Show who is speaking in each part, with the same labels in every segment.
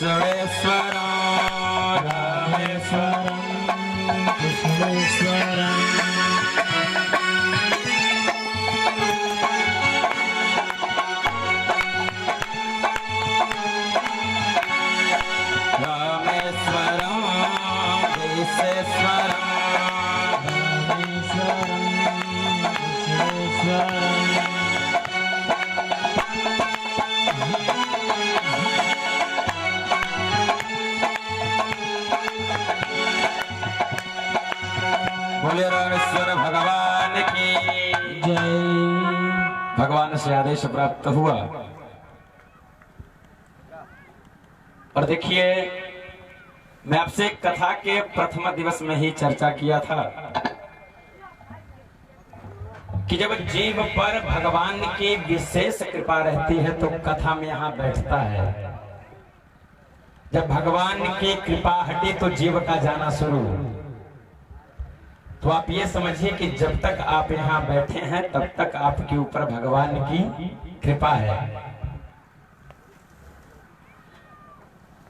Speaker 1: कृष्णेश्वरं रामेश्वरं कृष्णेश्वरं रामेश्वरं विश्वेश्वरं रामेश्वरं विश्वेश्वरं बोले रामेश्वर भगवान की जय। भगवान से आदेश प्राप्त हुआ और देखिए, मैं आपसे कथा के प्रथम दिवस में ही चर्चा किया था कि जब जीव पर भगवान की विशेष कृपा रहती है तो कथा में यहाँ बैठता है। जब भगवान की कृपा हटी तो जीव का जाना शुरू। तो आप ये समझिए कि जब तक आप यहाँ बैठे हैं तब तक आपके ऊपर भगवान की कृपा है।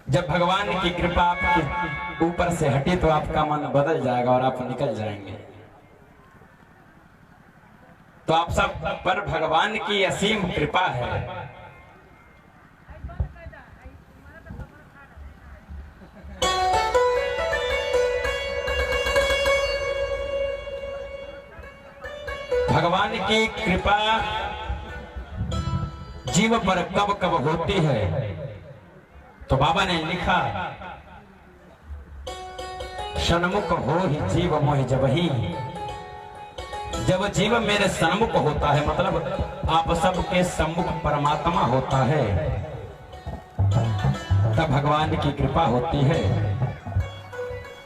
Speaker 1: जब भगवान की कृपा आपके ऊपर से हटी तो आपका मन बदल जाएगा और आप निकल जाएंगे। तो आप सब पर भगवान की असीम कृपा है। भगवान की कृपा जीव पर कब कब होती है तो बाबा ने लिखा, सन्मुख हो ही जीव मोहि जबहि। जब जीव मेरे सन्मुख होता है मतलब आप सबके सम्मुख परमात्मा होता है, तब भगवान की कृपा होती है।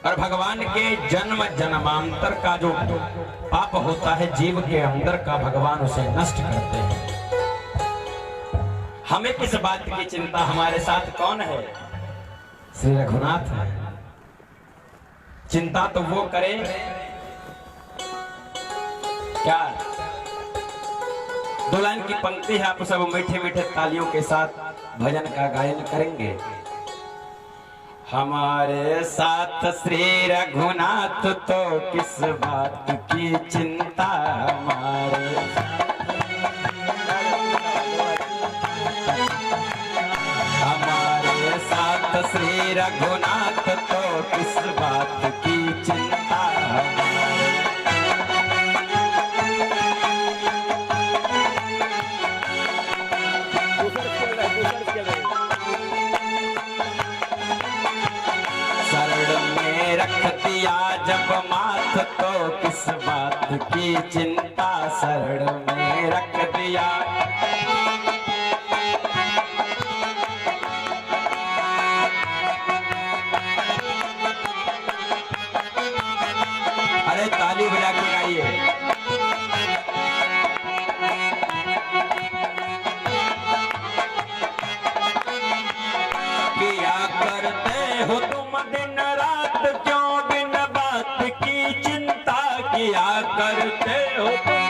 Speaker 1: और भगवान के जन्म जन्मांतर का जो पाप होता है जीव के अंदर का, भगवान उसे नष्ट करते हैं। हमें किस बात की चिंता, हमारे साथ कौन है? श्री रघुनाथ है। चिंता तो वो करे क्या? दो लाइन की पंक्ति है, आप सब मीठे मीठे तालियों के साथ भजन का गायन करेंगे। हमारे साथ श्री रघुनाथ तो किस बात की चिंता, हमारे साथ श्री रघुनाथ तो किस बात की चिंता। रख दिया जब माथ तो किस बात की चिंता, शरण में रख दिया। अरे ताली बजा के गाइए। किया करते हो तुम दिन रात, क्यों बिन बात की चिंता किया करते हो तुम,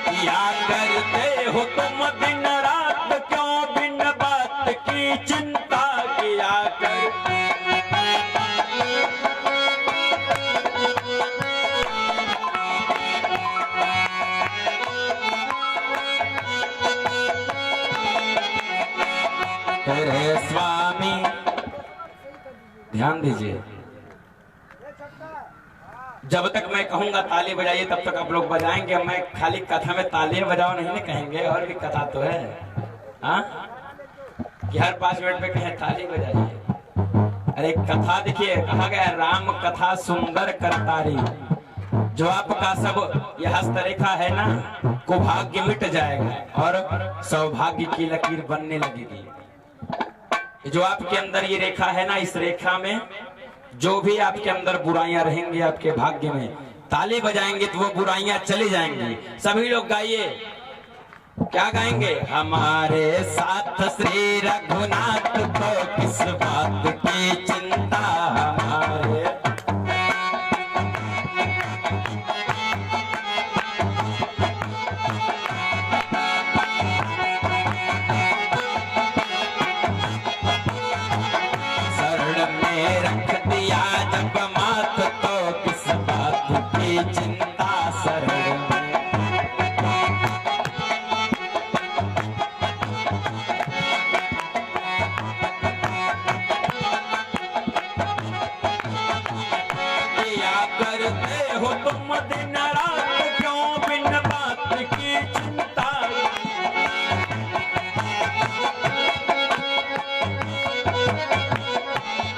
Speaker 1: किया करते हो तुम दिन रात, क्यों बिन बात की चिंता किया कर। तेरे स्वामी, ध्यान दीजिए, जब तक मैं कहूंगा ताली बजाइए तब तक आप लोग बजाएंगे। मैं खाली कथा में तालियां बजाओ नहीं कहेंगे, और भी कथा तो है हाँ, कि हर 5 मिनट में कहें ताली बजाइए। अरे कथा देखिए, कहा गया राम कथा सुंदर करतारी। जो आपका सब यह हस्तरेखा है ना, कुभाग्य मिट जाएगा और सौभाग्य की लकीर बनने लगेगी। जो आपके अंदर ये रेखा है ना, इस रेखा में जो भी आपके अंदर बुराइयां रहेंगी आपके भाग्य में, ताली बजाएंगे तो वो बुराइयां चली जाएंगी। सभी लोग गाइए, क्या गाएंगे? हमारे साथ श्री रघुनाथ को किस बात की चिंता, हमारे हो तुम दिन रात, क्यों बिन बात की चिंता।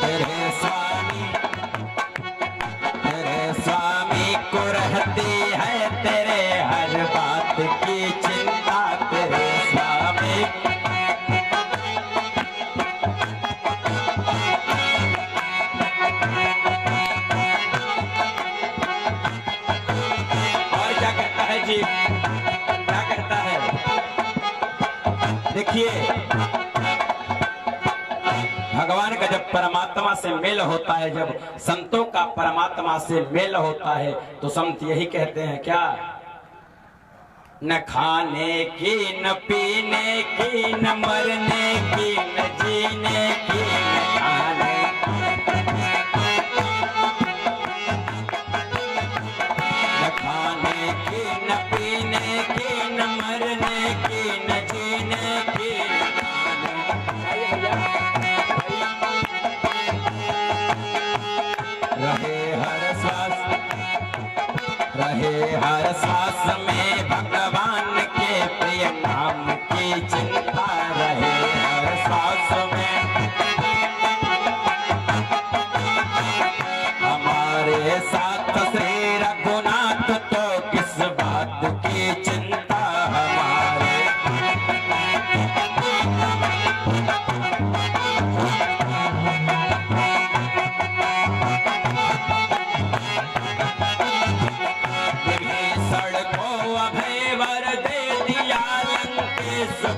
Speaker 1: तेरे स्वामी को रहती है तेरे हर बात की चिंता, तेरे स्वामी। और क्या कहता है जी, क्या कहता है, देखिए भगवान का जब परमात्मा से मेल होता है, जब संतों का परमात्मा से मेल होता है, तो संत यही कहते हैं क्या, न खाने की न पीने की न मरने की न जीने की न खाने, न खाने की न पीने की न मरने की न जीने की न खाने। रहे हर सांस में भगवान के प्रिय नाम की चिंता, रहे हर सांस में हमारे साथ श्री रघुनाथ, तो किस बात की चिंता हमारे।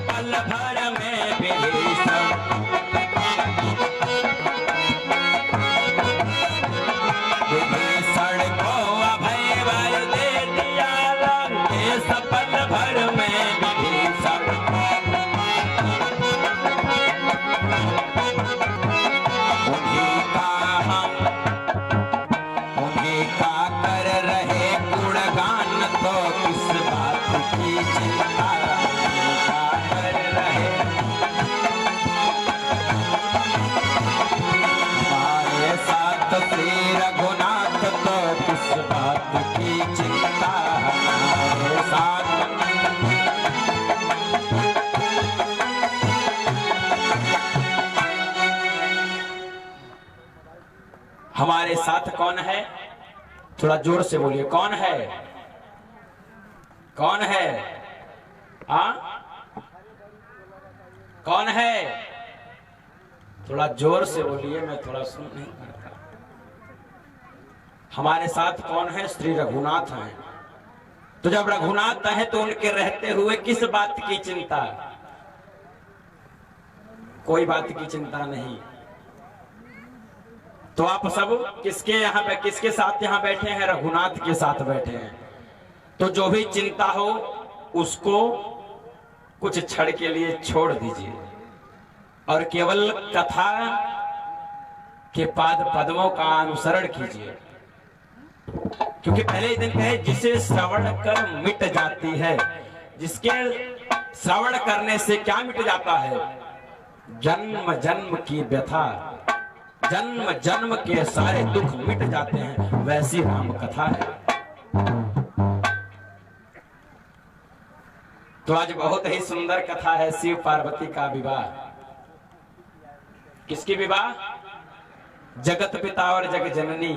Speaker 1: पल भर में विभीषण, विभीषण को अभय वर दे दिया लंकेश, पल भर में विभीषण। उन्हीं का कर रहे गुणगान, तो किस बात की चिंता। श्री रघुनाथ, तो किस बात की चिंता हमारे साथ। हमारे साथ कौन है, थोड़ा जोर से बोलिए, कौन है, कौन है, हाँ कौन है, थोड़ा जोर से बोलिए, मैं थोड़ा सुन नहीं पाता। हमारे साथ कौन है, श्री रघुनाथ हैं। तो जब रघुनाथ है तो उनके रहते हुए किस बात की चिंता, कोई बात की चिंता नहीं। तो आप सब किसके यहाँ पे, किसके साथ यहाँ बैठे हैं, रघुनाथ के साथ बैठे हैं। तो जो भी चिंता हो उसको कुछ क्षण के लिए छोड़ दीजिए और केवल कथा के पाद पद्मों का अनुसरण कीजिए, क्योंकि पहले ही दिन कहे जिसे श्रवण कर मिट जाती है, जिसके श्रवण करने से क्या मिट जाता है, जन्म जन्म की व्यथा, जन्म जन्म के सारे दुख मिट जाते हैं, वैसी राम कथा है। तो आज बहुत ही सुंदर कथा है, शिव पार्वती का विवाह। किसकी विवाह, जगत पिता और जग जननी।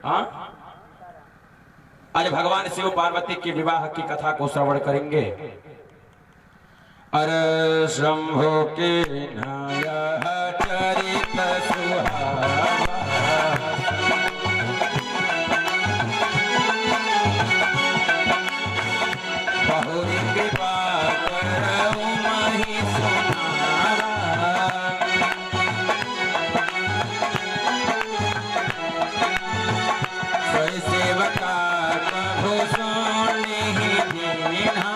Speaker 1: हाँ, आज भगवान शिव पार्वती के विवाह की कथा को श्रवण करेंगे। अरे शंभो के चरित सुहावा, बहुरी कृपा करऊ मही सुनारा, सोई सेवका कभू सोनी दीन्हा,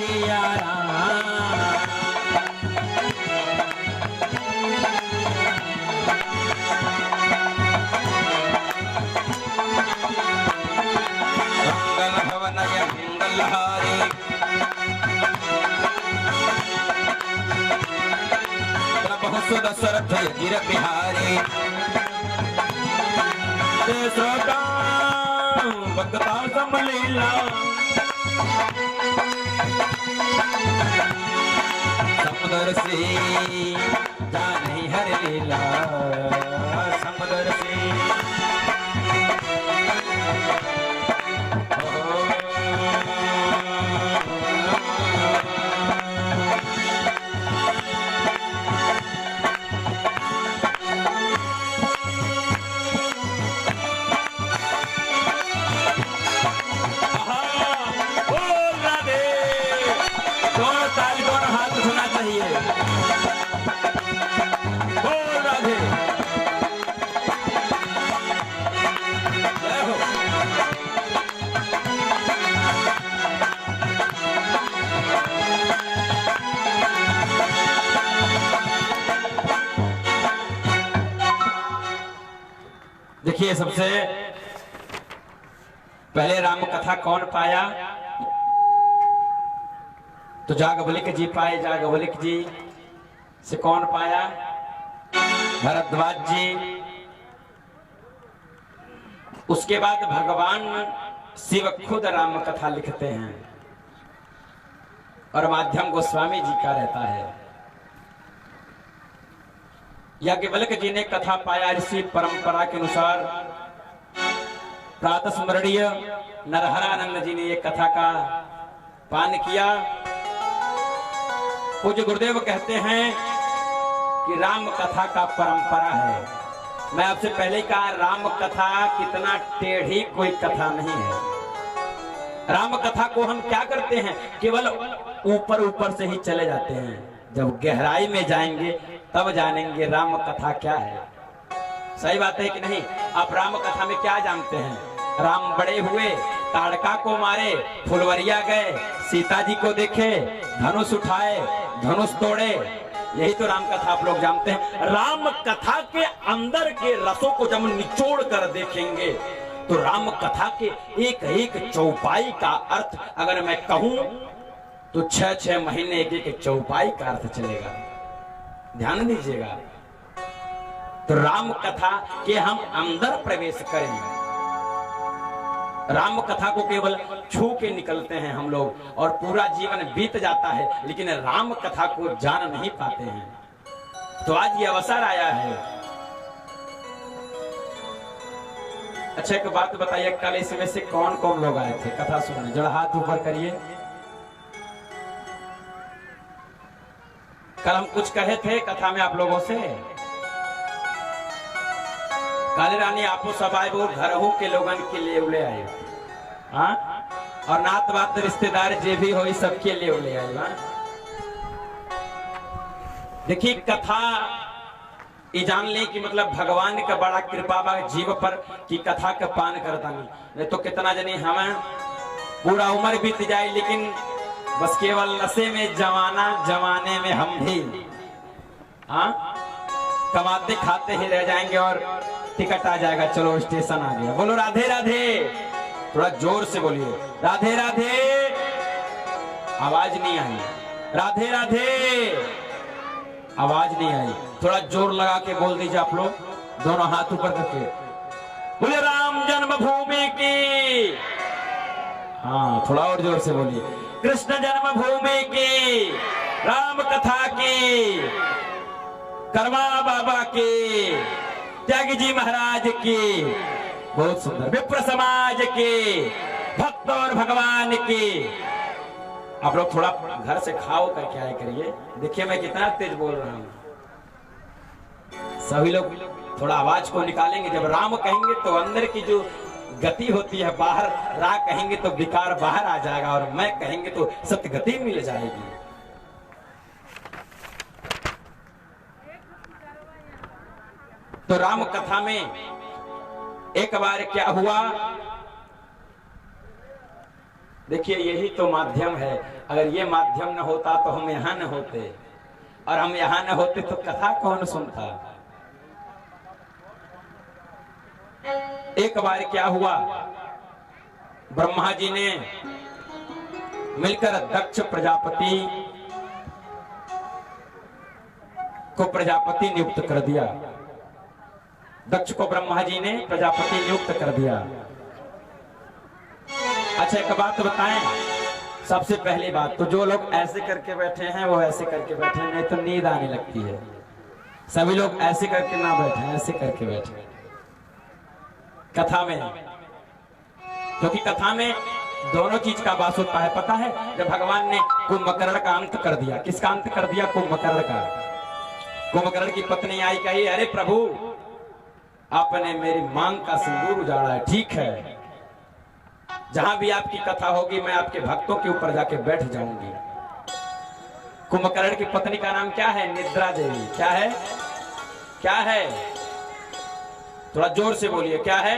Speaker 1: सिया राम। मंगल भवनय मंगलहारी प्रभु सुदशरथ गिर बिहारी भक्ता समलीला समदर्शी जानी हर लीला समदर्शी। देखिए, सबसे पहले राम कथा कौन पाया? तो जागवलिक जी पाए। जागवलिक जी से कौन पाया? भरद्वाज जी। उसके बाद भगवान शिव खुद राम कथा लिखते हैं और माध्यम गोस्वामी जी का रहता है। याज्ञवल्क्य जी ने कथा पाया ऋषि परंपरा के अनुसार। प्रातः स्मरणीय नरहरानंद जी ने ये कथा का पान किया। पूज्य गुरुदेव कहते हैं कि राम कथा का परंपरा है। मैं आपसे पहले ही कहा, राम कथा कितना टेढ़ी कोई कथा नहीं है। राम कथा को हम क्या करते हैं, केवल ऊपर ऊपर से ही चले जाते हैं। जब गहराई में जाएंगे तब जानेंगे राम कथा क्या है। सही बात है कि नहीं? आप राम कथा में क्या जानते हैं? राम बड़े हुए, ताड़का को मारे, फुलवरिया गए, सीता जी को देखे, धनुष उठाए, धनुष तोड़े, यही तो राम कथा आप लोग जानते हैं। राम कथा के अंदर के रसों को जब निचोड़ कर देखेंगे तो राम कथा के एक एक चौपाई का अर्थ अगर मैं कहूं तो 6-6 महीने एक एक चौपाई का अर्थ चलेगा। ध्यान दीजिएगा। तो राम कथा के हम अंदर प्रवेश करें। राम कथा को केवल छू के निकलते हैं हम लोग और पूरा जीवन बीत जाता है, लेकिन राम कथा को जान नहीं पाते हैं। तो आज ये अवसर आया है। अच्छा, एक बात बताइए, कल इसमें से कौन कौन लोग आए थे कथा सुनने? जरा हाथ ऊपर करिए। कल हम कुछ कहे थे कथा में आप लोगों से। काली रानी आपो सब आए, वो घरों के लोगन के लिए उले आए। हाँ, और नात बात रिश्तेदार जे भी हो सबके लिए उले आए। हाँ, देखिए, कथा ये जान ले कि मतलब भगवान का बड़ा कृपा बा जीव पर कि कथा का पान करता नहीं तो कितना जनी हमें पूरा उम्र बीत जाए, लेकिन बस केवल नशे में जमाने में हम भी हाँ कमाते खाते ही रह जाएंगे और टिकट आ जाएगा, चलो स्टेशन आ गया। बोलो राधे राधे। थोड़ा जोर से बोलिए, राधे राधे। आवाज नहीं आई। राधे राधे, आवाज नहीं आई। थोड़ा जोर लगा के बोल दीजिए आप लोग, दोनों हाथ ऊपर करके। बोले राम जन्मभूमि की। हाँ, थोड़ा और जोर से बोलिए, कृष्ण जन्मभूमि की, राम कथा की, करवा बाबा की, त्यागी जी महाराज की, बहुत सुंदर, विप्र समाज की, भक्त और भगवान की। आप लोग थोड़ा घर से खाओ करके आए करिए। देखिए मैं कितना तेज बोल रहा हूँ। सभी लोग थोड़ा आवाज को निकालेंगे। जब राम कहेंगे तो अंदर की जो गति होती है बाहर, रा कहेंगे तो विकार बाहर आ जाएगा और मैं कहेंगे तो सत्य गति मिल जाएगी। तो राम कथा में एक बार क्या हुआ, देखिए यही तो माध्यम है। अगर ये माध्यम न होता तो हम यहाँ न होते, और हम यहाँ न होते तो कथा कौन सुनता। एक बार क्या हुआ, ब्रह्मा जी ने मिलकर दक्ष प्रजापति को प्रजापति नियुक्त कर दिया। दक्ष को ब्रह्मा जी ने प्रजापति नियुक्त कर दिया। अच्छा एक बात बताएं, सबसे पहली बात तो जो लोग ऐसे करके बैठे हैं वो ऐसे करके बैठे हैं, नहीं तो नींद आने लगती है। सभी लोग ऐसे करके ना बैठे, ऐसे करके बैठे कथा में, क्योंकि कथा में दोनों चीज का वास होता है। पता है जब भगवान ने कुंभकर्ण का अंत कर दिया, किसका अंत कर दिया? कुंभकर्ण का। कुंभकर्ण की पत्नी आई, कही अरे प्रभु आपने मेरी मांग का सिंदूर उजाड़ा है, ठीक है जहां भी आपकी कथा होगी मैं आपके भक्तों के ऊपर जाके बैठ जाऊंगी। कुंभकर्ण की पत्नी का नाम क्या है? निद्रा देवी। क्या है? क्या है? थोड़ा जोर से बोलिए, क्या है?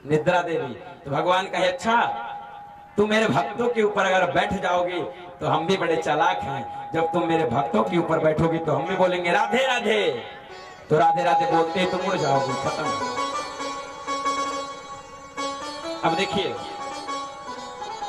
Speaker 1: निद्रा देवी। तो भगवान कहे अच्छा तुम मेरे भक्तों के ऊपर अगर बैठ जाओगे तो हम भी बड़े चालाक हैं, जब तुम मेरे भक्तों के ऊपर बैठोगे तो हम भी बोलेंगे राधे राधे, तो राधे राधे बोलते ही तुम मुड़ जाओगे, खत्म। अब देखिए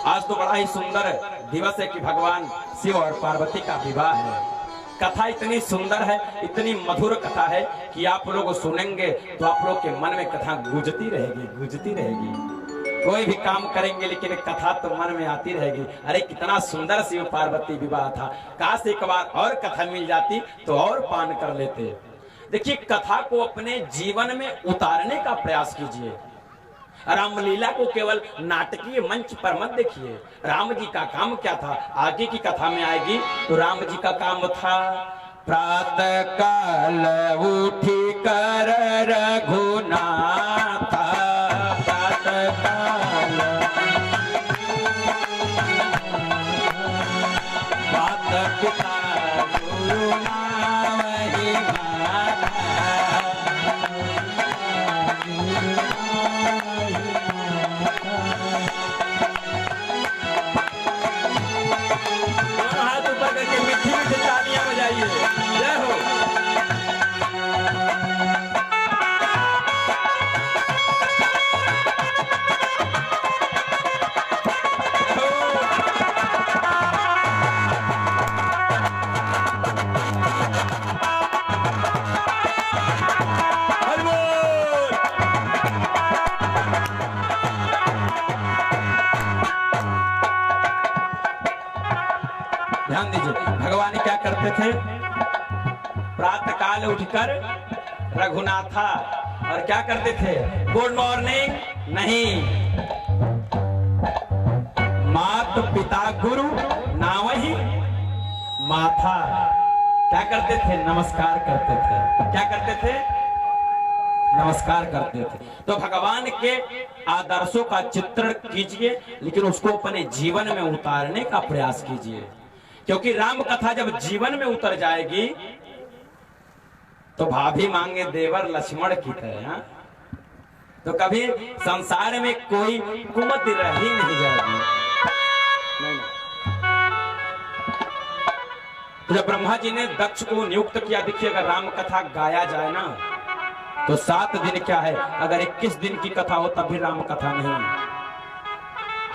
Speaker 1: आज तो बड़ा ही सुंदर दिवस है कि भगवान शिव और पार्वती का विवाह है। कथा इतनी सुंदर है, इतनी मधुर कथा है कि आप लोग सुनेंगे तो आप लोग के मन में कथा गूंजती रहेगी, गूंजती रहेगी। कोई भी काम करेंगे लेकिन कथा तो मन में आती रहेगी। अरे कितना सुंदर शिव पार्वती विवाह था, काश एक बार और कथा मिल जाती तो और पान कर लेते। देखिए कथा को अपने जीवन में उतारने का प्रयास कीजिए। रामलीला को केवल नाटकीय मंच पर मत देखिए। राम जी का काम क्या था आगे की कथा में आएगी। तो राम जी का काम था प्रातः काल उठी कर रघुनाथ, प्रातः काल माता पिता गुरु नावहि माता। ध्यान दीजिए भगवान क्या करते थे, प्रातः काल उठकर रघुनाथा, और क्या करते थे? गुड मॉर्निंग नहीं, मात पिता गुरु नावहि माथा। क्या करते थे? नमस्कार करते थे। क्या करते थे? नमस्कार करते थे। तो भगवान के आदर्शों का चित्रण कीजिए, लेकिन उसको अपने जीवन में उतारने का प्रयास कीजिए, क्योंकि राम कथा जब जीवन में उतर जाएगी तो भाभी मांगे देवर लक्ष्मण की तरह। हाँ? तो कभी संसार में कोई कुमति रह ही नहीं जाएगी। नहीं। तो जब ब्रह्मा जी ने दक्ष को नियुक्त किया, देखिए अगर राम कथा गाया जाए ना तो 7 दिन क्या है, अगर 21 दिन की कथा हो तब भी राम कथा नहीं।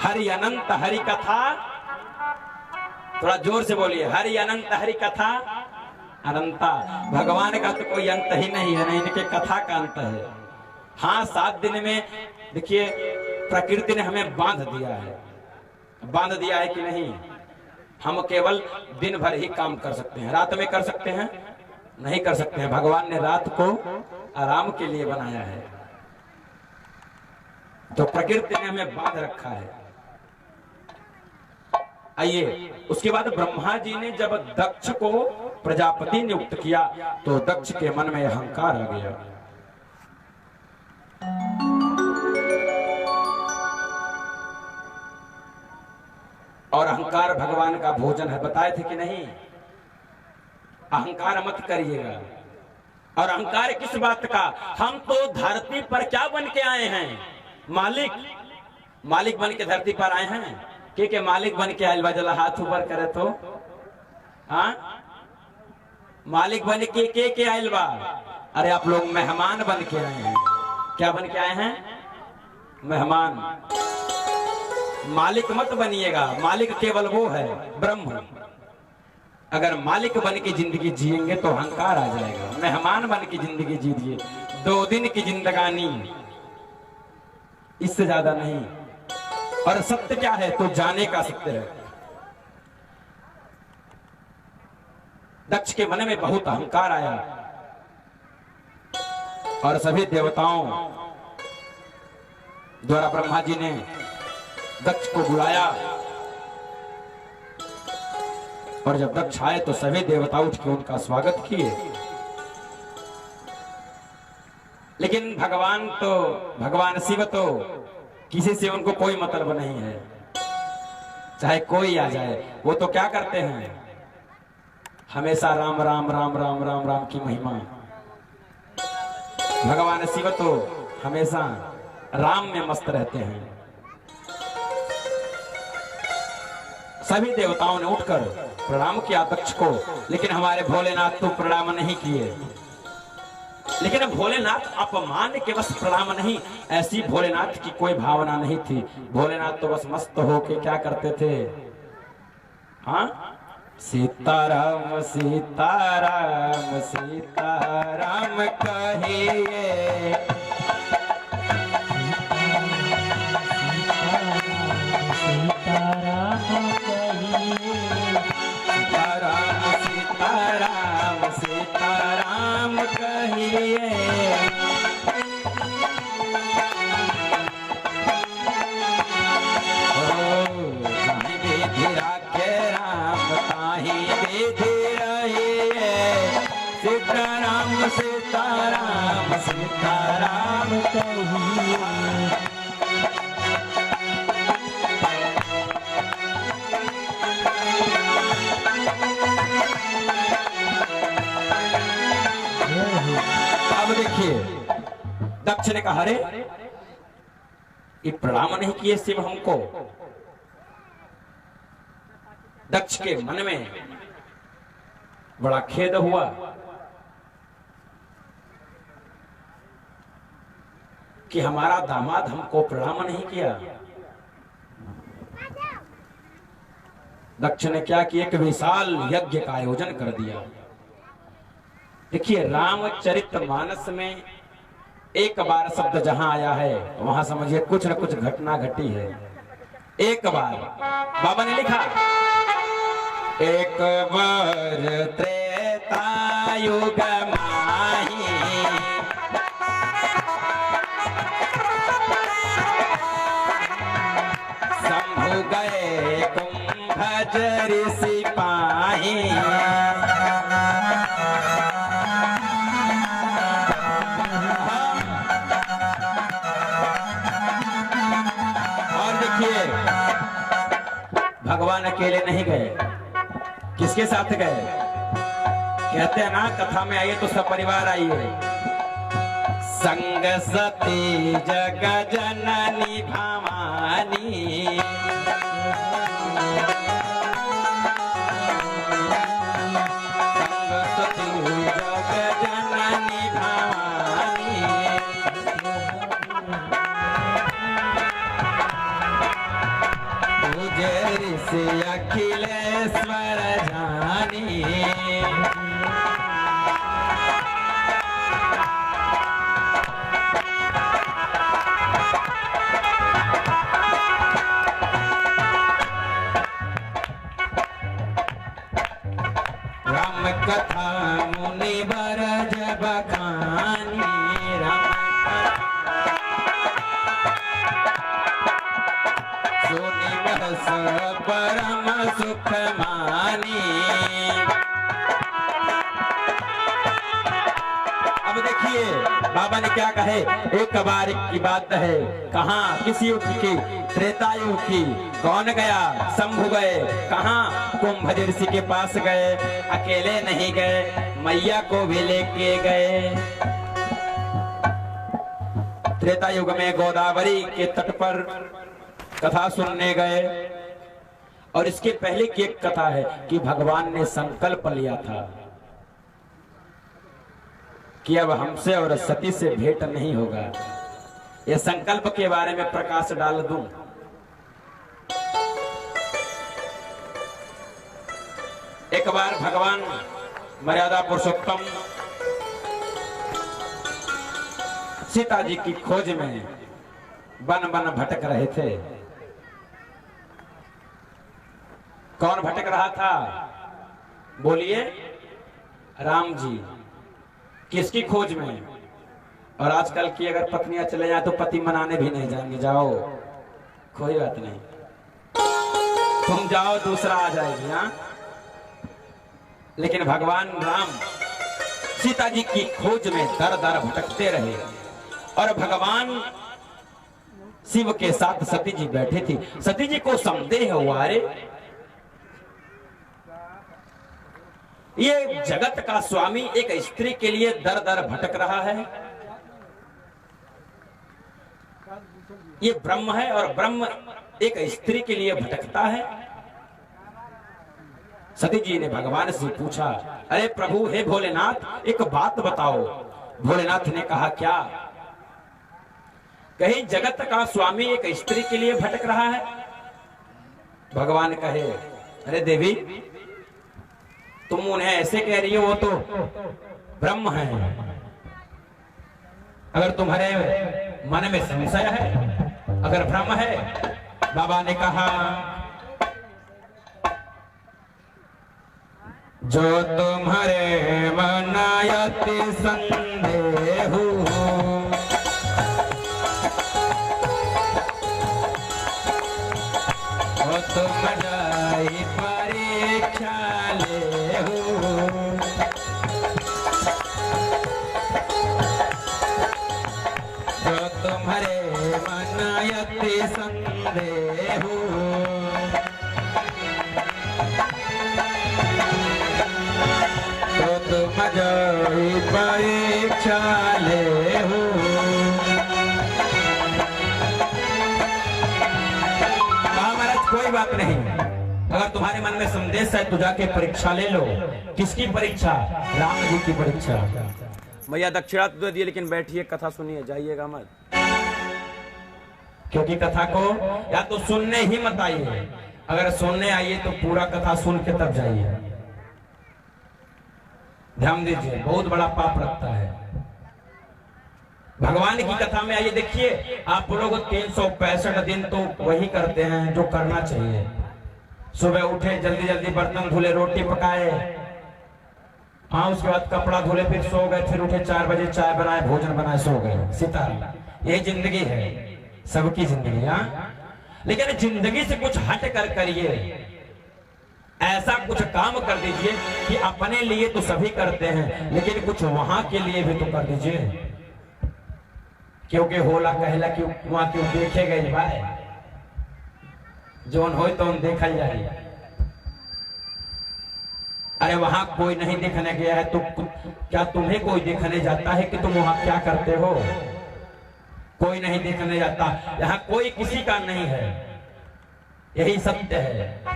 Speaker 1: हरि अनंत हरि कथा, थोड़ा जोर से बोलिए, हरि अनंत हरि कथा अनंता। भगवान का तो कोई अंत ही नहीं है, नहीं इनके कथा का अंत है। हाँ 7 दिन में देखिए प्रकृति ने हमें बांध दिया है, बांध दिया है कि नहीं। हम केवल दिन भर ही काम कर सकते हैं, रात में कर सकते हैं नहीं कर सकते हैं। भगवान ने रात को आराम के लिए बनाया है, तो प्रकृति ने हमें बांध रखा है। आइए उसके बाद ब्रह्मा जी ने जब दक्ष को प्रजापति नियुक्त किया तो दक्ष के मन में अहंकार आ गया। और अहंकार भगवान का भोजन है, बताए थे कि नहीं? अहंकार मत करिएगा। और अहंकार किस बात का? हम तो धरती पर क्या बन के आए हैं? मालिक। मालिक बन के धरती पर आए हैं? के मालिक बन के आयल बा? जला हाथ ऊपर करे तो। हाँ, मालिक बन के आयल बा? अरे आप लोग मेहमान बन के आए हैं। क्या बन के आए हैं? मेहमान। मालिक मत बनिएगा, मालिक केवल वो है ब्रह्म। अगर मालिक बन के जिंदगी जिएंगे तो अहंकार आ जाएगा। मेहमान बन के जिंदगी जीजिए, 2 दिन की जिंदगानी, इससे ज्यादा नहीं। और सत्य क्या है तो जाने का सत्य है। दक्ष के मन में बहुत अहंकार आया और सभी देवताओं द्वारा ब्रह्मा जी ने दक्ष को बुलाया। और जब दक्ष आए तो सभी देवता उठ के उनका स्वागत किए। लेकिन भगवान शिव तो किसी से उनको कोई मतलब नहीं है, चाहे कोई आ जाए। वो तो क्या करते हैं, हमेशा राम राम राम राम राम राम की महिमा। भगवान शिव तो हमेशा राम में मस्त रहते हैं। सभी देवताओं ने उठकर प्रणाम किया दक्ष को, लेकिन हमारे भोलेनाथ तो प्रणाम नहीं किए। लेकिन भोलेनाथ अपमान के बस प्रणाम नहीं, ऐसी भोलेनाथ की कोई भावना नहीं थी। भोलेनाथ तो बस मस्त होके क्या करते थे, हाँ, सीताराम सीताराम सीताराम कहिए, सीताराम सीताराम कहिए। सीताराम सीताराम सीताराम कहिए। अब देखिए दक्ष ने कहा, अरे ये प्रणाम नहीं किए शिव हमको। दक्ष के मन में बड़ा खेद हुआ। कि हमारा दामाद हमको प्रणाम नहीं किया। दक्ष ने क्या किया, एक विशाल यज्ञ का आयोजन कर दिया। देखिए रामचरितमानस में एक बार शब्द जहां आया है वहां समझिए कुछ न कुछ घटना घटी है। एक बार बाबा ने लिखा, एक बार त्रेता युग माही, शंभु गए कुंभज सिपाही, भगवान अकेले नहीं गए, किसके साथ गए? कहते हैं ना कथा में आइए तो सब परिवार आइए। संग सती जग जननी भवानी, संग सती जग जननी भवानी, से अखिलेश्वर जानी, राम कथा मुनि बर जब खानी, राम परम सुख मानी। अब देखिए बाबा ने क्या कहे, एक बार की बात है, कहा किसी युग की, त्रेता युग की। कौन गया? शंभु गए। कहा? कुंभज ऋषि के पास गए। अकेले नहीं गए, मैया को भी लेके गए। त्रेता युग में गोदावरी के तट पर कथा सुनने गए और इसके पहले की एक कथा है कि भगवान ने संकल्प लिया था कि अब हमसे और सती से भेंट नहीं होगा। ये संकल्प के बारे में प्रकाश डाल दूं। एक बार भगवान मर्यादा पुरुषोत्तम सीता जी की खोज में वन वन भटक रहे थे। कौन भटक रहा था? बोलिए, राम जी। किसकी खोज में? और आजकल की अगर पत्नियां चले जाए तो पति मनाने भी नहीं जाएंगे, जाओ कोई बात नहीं, तुम जाओ दूसरा आ जाएगी। हाँ, लेकिन भगवान राम सीता जी की खोज में दर दर भटकते रहे और भगवान शिव के साथ सती जी बैठे थी। सती जी को संदेह हुआ, अरे ये जगत का स्वामी एक स्त्री के लिए दर दर भटक रहा है। ये ब्रह्म है और ब्रह्म एक स्त्री के लिए भटकता है। सती जी ने भगवान से पूछा, अरे प्रभु, हे भोलेनाथ, एक बात बताओ। भोलेनाथ ने कहा, क्या? कहीं जगत का स्वामी एक स्त्री के लिए भटक रहा है? भगवान कहे, अरे देवी, तुम उन्हें ऐसे कह रही हो, वो तो ब्रह्म है। अगर तुम्हारे मन में संशय है, अगर भ्रम है, बाबा ने कहा, जो तुम्हारे मन अति संदेह वो तुम जाई परीक्षा ले हो। जो तुम्हारे मन अति संदेह तो तुम जाई परीक्षा ले हो। महाराज, कोई बात नहीं, अगर तुम्हारे मन में संदेश है तो जाके परीक्षा ले लो। किसकी परीक्षा? राम जी की परीक्षा। भैया दक्षिणा तो दे दिए, लेकिन बैठिए, कथा सुनिए, जाइएगा मत, क्योंकि कथा को या तो सुनने ही मत आइए। अगर सुनने आइए तो पूरा कथा सुन के तब जाइए। ध्यान दीजिए, बहुत बड़ा पाप रखता है। भगवान की कथा में आइए, देखिए, आप लोग 365 दिन तो वही करते हैं जो करना चाहिए। सुबह उठे, जल्दी जल्दी बर्तन धुले, रोटी पकाए, हाँ, उसके बाद कपड़ा धुले, फिर सो गए, फिर उठे 4 बजे, चाय बनाए, भोजन बनाए, सो गए। सीता, ये जिंदगी है, सबकी जिंदगी। हाँ, लेकिन जिंदगी से कुछ हट कर करिए, ऐसा कुछ काम कर दीजिए कि अपने लिए तो सभी करते हैं, लेकिन कुछ वहां के लिए भी तो कर दीजिए। क्योंकि होला कहला कि वहां क्यों देखे गए भाई, जोन हो तो देखा जाए। अरे वहां कोई नहीं देखने गया है तो क्या तुम्हें कोई देखने जाता है कि तुम वहां क्या करते हो? कोई नहीं देखने जाता, यहाँ कोई किसी का नहीं है, यही सत्य है।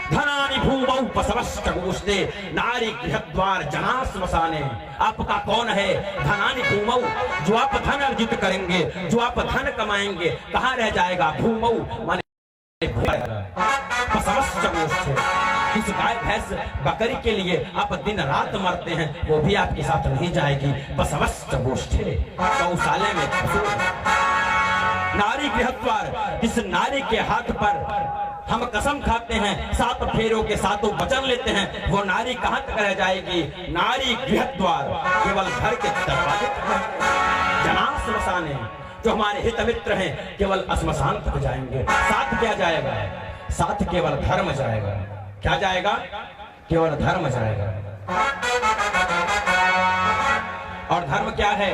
Speaker 1: धनानि भूमौ बसवश्च गोष्ठे नारी गृहद्वार जना श्मशाने। आपका कौन है? धनानि भूमौ, जो आप धन अर्जित करेंगे, जो आप धन कमाएंगे, कहाँ रह जाएगा? भूमौ माने बसवश्च गोष्ठे। इस गाय भैंस बकरी के लिए आप दिन रात मरते हैं, वो भी आपके साथ नहीं जाएगी। बसवश्च गोष्ठे, गौशाले में नारी गृहद्वार, इस नारी के हाथ पर हम कसम खाते हैं, 7 फेरों के 7 वचन लेते हैं, वो नारी कहां तक रह जाएगी? नारी गृहद्वार, केवल घर के दरवाजे तक। जना श्मशाने, जो हमारे हित मित्र हैं, केवल श्मशान तक जाएंगे। साथ क्या जाएगा? साथ केवल धर्म जाएगा। क्या जाएगा? केवल धर्म जाएगा। और धर्म क्या है?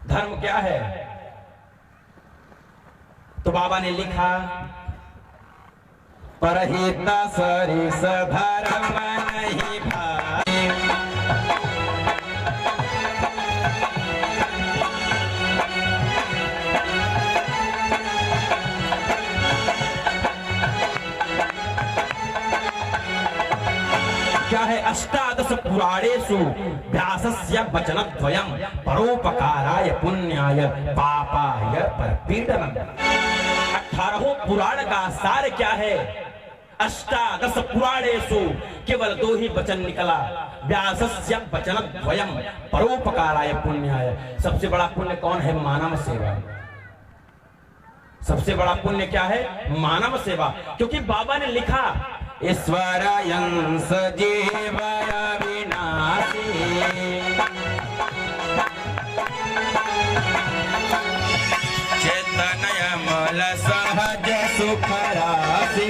Speaker 1: धर्म क्या है? तो बाबा ने लिखा, परहित सरिस धर्म नहीं भाई। अष्टादश पुराणेषु व्यासस्य वचनद्वयं परोपकाराय पुण्याय पापाय परपीडनम्। 18 पुराण का सार क्या है? अष्टादश पुराणेषु केवल 2 ही वचन निकला, व्यासस्य वचनद्वयं परोपकाराय पुण्याय। सबसे बड़ा पुण्य कौन है? मानव सेवा। सबसे बड़ा पुण्य क्या है? मानव सेवा। क्योंकि बाबा ने लिखा ईश्वरायंस जीवय विनाशी चेतनय मूल सहज सुख राशि।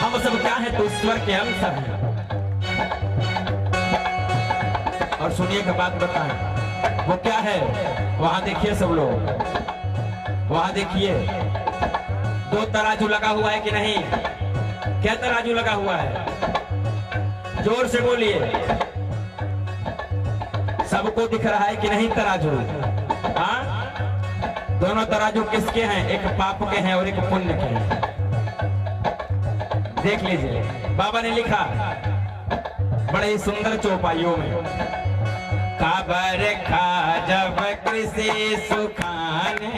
Speaker 1: हम सब क्या है? तो ईश्वर के अंश हैं। और सुनिए की बात बताएं, वो क्या है? वहां देखिए सब लोग, वहां देखिए 2 तराजू लगा हुआ है कि नहीं? क्या तराजू लगा हुआ है? जोर से बोलिए। सबको दिख रहा है कि नहीं तराजू? हाँ, दोनों तराजू किसके हैं? एक पाप के हैं और एक पुण्य के हैं। देख लीजिए, बाबा ने लिखा बड़े ही सुंदर चौपाइयों में, काबर खा जब कृषि सुखाने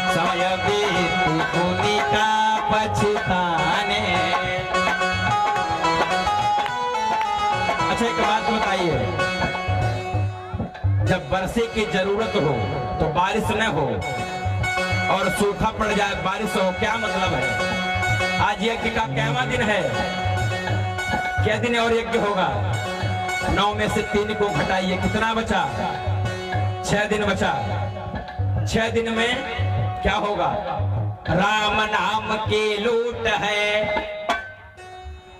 Speaker 1: समय बीत पुनि का पछताने। अच्छा एक बात बताइए, जब वर्षे की जरूरत हो तो बारिश न हो और सूखा पड़ जाए, बारिश हो, क्या मतलब है? आज यज्ञ का कैवा दिन है? क्या दिन और यज्ञ होगा? 9 में से 3 को घटाइए, कितना बचा? 6 दिन बचा। 6 दिन में क्या होगा? राम नाम की लूट है,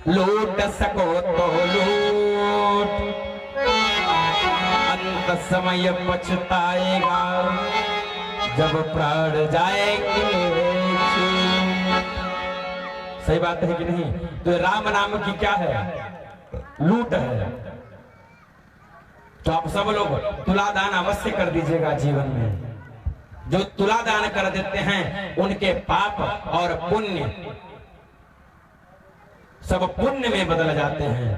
Speaker 1: लूट सको तो लूट, अंत समय पछताएगा जब प्राण जाएंगे। सही बात है कि नहीं? तो राम नाम की क्या है? लूट है। तो आप सब लोग तुलादान अवश्य कर दीजिएगा जीवन में। जो तुलादान कर देते हैं उनके पाप और पुण्य सब पुण्य में बदल जाते हैं।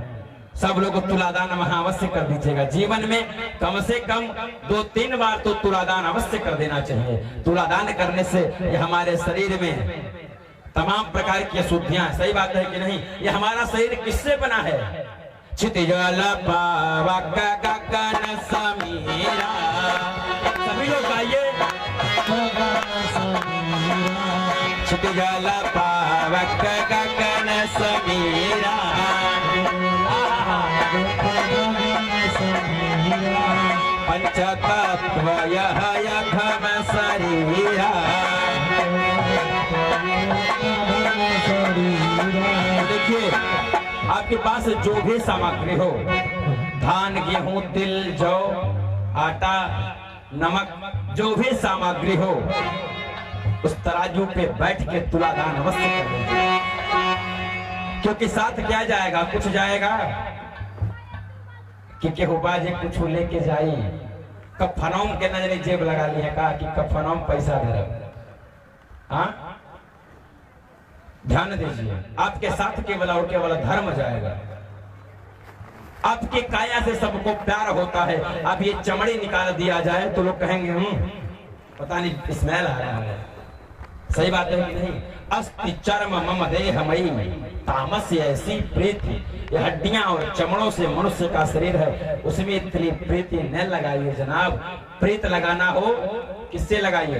Speaker 1: सब लोग तुलादान वहां अवश्य कर दीजिएगा। जीवन में कम से कम 2-3 बार तो तुलादान अवश्य कर देना चाहिए। तुलादान करने से ये हमारे शरीर में तमाम प्रकार की अशुद्धियां, सही बात है कि नहीं? ये हमारा शरीर किससे बना है? क्षितिजल पावक गगन समीरा। सभी लोग गाइए, क्षितिजल पावक गगन समीरा, पंचतत्व यह यघम शरीरा। देखिए, आपके पास जो भी सामग्री हो, धान, गेहूं, तिल, जौ, आटा, नमक, जो भी सामग्री हो, उस तराजू पे बैठ के तुलादान अवश्य करें। क्योंकि साथ क्या जाएगा? कुछ जाएगा कि केहू बाजे कुछ लेके जाई। कफनौम के नजरे जेब लगा ली है, कहा कि कफनौम पैसा दे। हाँ, ध्यान दीजिए, आपके साथ केवल और केवल धर्म जाएगा। आपकी काया से सबको प्यार होता है। अब ये चमड़ी निकाल दिया जाए तो लोग कहेंगे पता नहीं स्मेल आ रहा है। सही बात है कि नहीं? अस्ति चर्म मम देहमयी तामस ऐसी प्रीति। ये हड्डियां और चमड़ों से मनुष्य का शरीर है, उसमें इतनी प्रीति न लगाइए जनाब। प्रीत लगाना हो किससे लगाइए?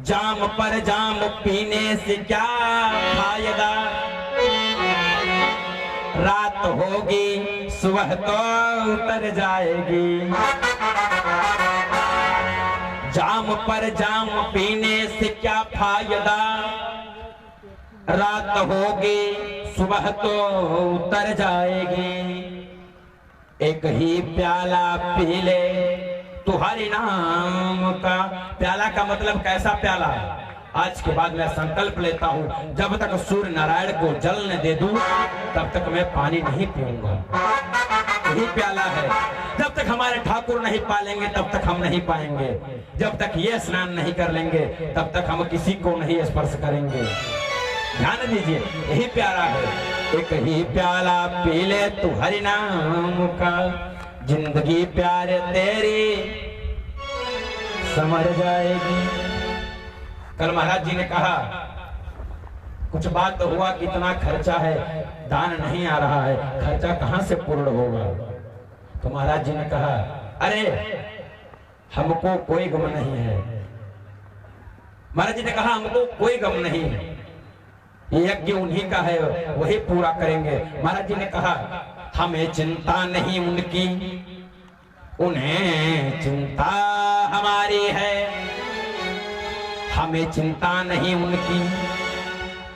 Speaker 1: जाम पर जाम पीने से क्या फायदा, रात होगी सुबह तो उतर जाएगी। जाम पर जाम पीने से क्या फायदा, रात होगी सुबह तो उतर जाएगी। एक ही प्याला पी ले तुम्हारे नाम का। प्याला का मतलब कैसा प्याला? आज के बाद मैं संकल्प लेता हूँ, जब तक सूर्य नारायण को जल न दे दूं तब तक मैं पानी नहीं पीऊंगा। यही प्याला है। जब तक हमारे ठाकुर नहीं पालेंगे तब तक हम नहीं पाएंगे। जब तक ये स्नान नहीं कर लेंगे तब तक हम किसी को नहीं स्पर्श करेंगे। ध्यान दीजिए, यही प्यारा है। एक ही प्याला पी ले तू हरि नाम का, जिंदगी प्यारे तेरी समर जाएगी। कल महाराज जी ने कहा कुछ बात तो हुआ कि इतना खर्चा है, दान नहीं आ रहा है, खर्चा कहां से पूर्ण होगा। तो महाराज जी ने कहा अरे हमको कोई गम नहीं है। महाराज जी ने कहा हमको कोई गम नहीं है, यज्ञ उन्हीं का है, वही पूरा करेंगे। महाराज जी ने कहा हमें चिंता नहीं उनकी, उन्हें चिंता हमारी है। हमें चिंता नहीं उनकी,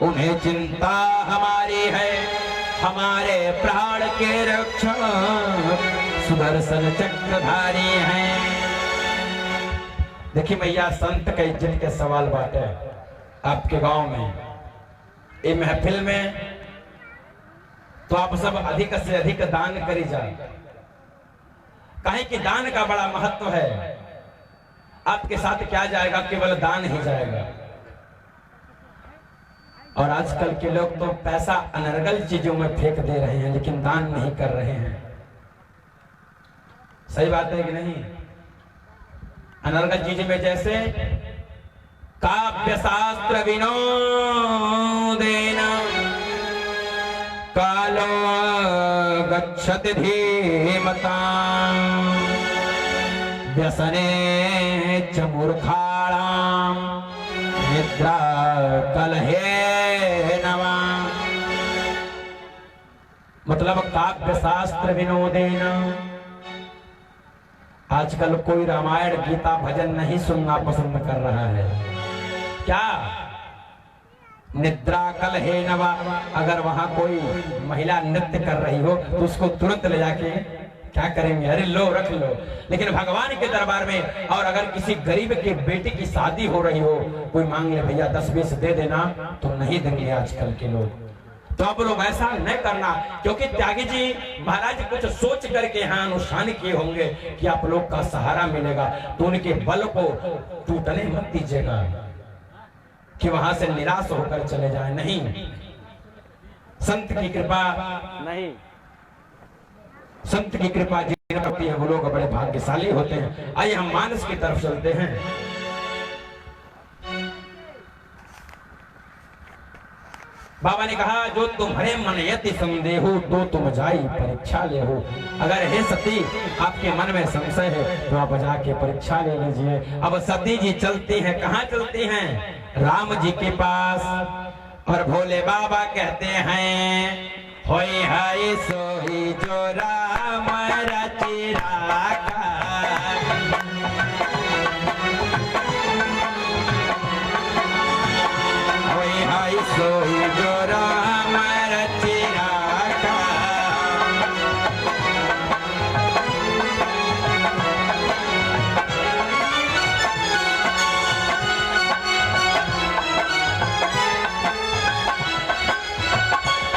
Speaker 1: उन्हें चिंता हमारी है। हमारे प्राण के रक्षक सुदर्शन चक्रधारी हैं। देखिए भैया, संत के इज्जत के सवाल बात है आपके गांव में, ये महफिल में, तो आप सब अधिक से अधिक दान करी जाए। कहीं कि दान का बड़ा महत्व है। आपके साथ क्या जाएगा, केवल दान ही जाएगा। और आजकल के लोग तो पैसा अनर्गल चीजों में फेंक दे रहे हैं, लेकिन दान नहीं कर रहे हैं। सही बात है कि नहीं? अनर्गल चीज में जैसे काव्य शास्त्र विनोदेन कालो गच्छति धीमताम् व्यसने च मूर्खाणां निद्रा कलहे नवा। मतलब काव्य शास्त्र विनोदेन, आजकल कोई रामायण गीता भजन नहीं सुनना पसंद कर रहा है। क्या? निद्रा कलहे नवा। अगर वहां कोई महिला नृत्य कर रही हो तो उसको तुरंत ले जाके क्या करेंगे, अरे लो रख लो। लेकिन भगवान के दरबार में, और अगर किसी गरीब के बेटे की शादी हो रही हो, कोई मांग ले भैया 10-20 दे देना, तो नहीं देंगे आजकल के लोग। तो आप लोग ऐसा न करना, क्योंकि त्यागी जी महाराज कुछ सोच करके यहाँ अनुष्ठान किए होंगे कि आप लोग का सहारा मिलेगा, तो उनके बल को टूटने मत दीजिएगा कि वहां से निराश होकर चले जाए। नहीं, संत की कृपा नहीं, संत की कृपा जिन करती है वो लोग बड़े भाग्यशाली होते हैं। आइए हम मानस की तरफ चलते हैं। बाबा ने कहा जो तुम्हारे मन यति संदेहो तो तुम जाई परीक्षा ले हो। अगर हे सती आपके मन में संशय है तो आप जाके परीक्षा ले लीजिए। अब सती जी चलती हैं, कहाँ चलती हैं? राम जी के पास। और भोले बाबा कहते हैं होई है सोई जो राम रचि राखा। होई है सोई जो राम रचि राखा।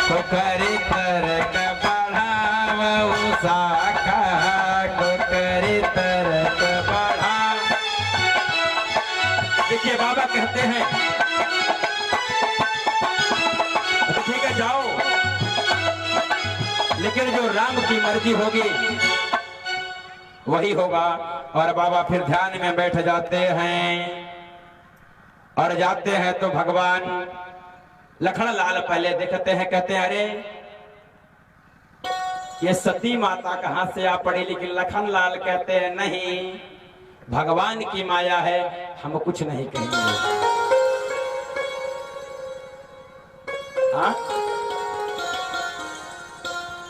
Speaker 1: तो करी तरक बढ़ावो साखा, को करी तरक बढ़ा। देखिए बाबा कहते हैं ठीक है जाओ, लेकिन जो राम की मर्जी होगी वही होगा। और बाबा फिर ध्यान में बैठ जाते हैं, और जाते हैं तो भगवान लखन लाल पहले देखते हैं, कहते हैं अरे ये सती माता कहां से आ पड़ी। लेकिन लखन लाल कहते हैं नहीं, भगवान की माया है, हम कुछ नहीं कहेंगे। हाँ?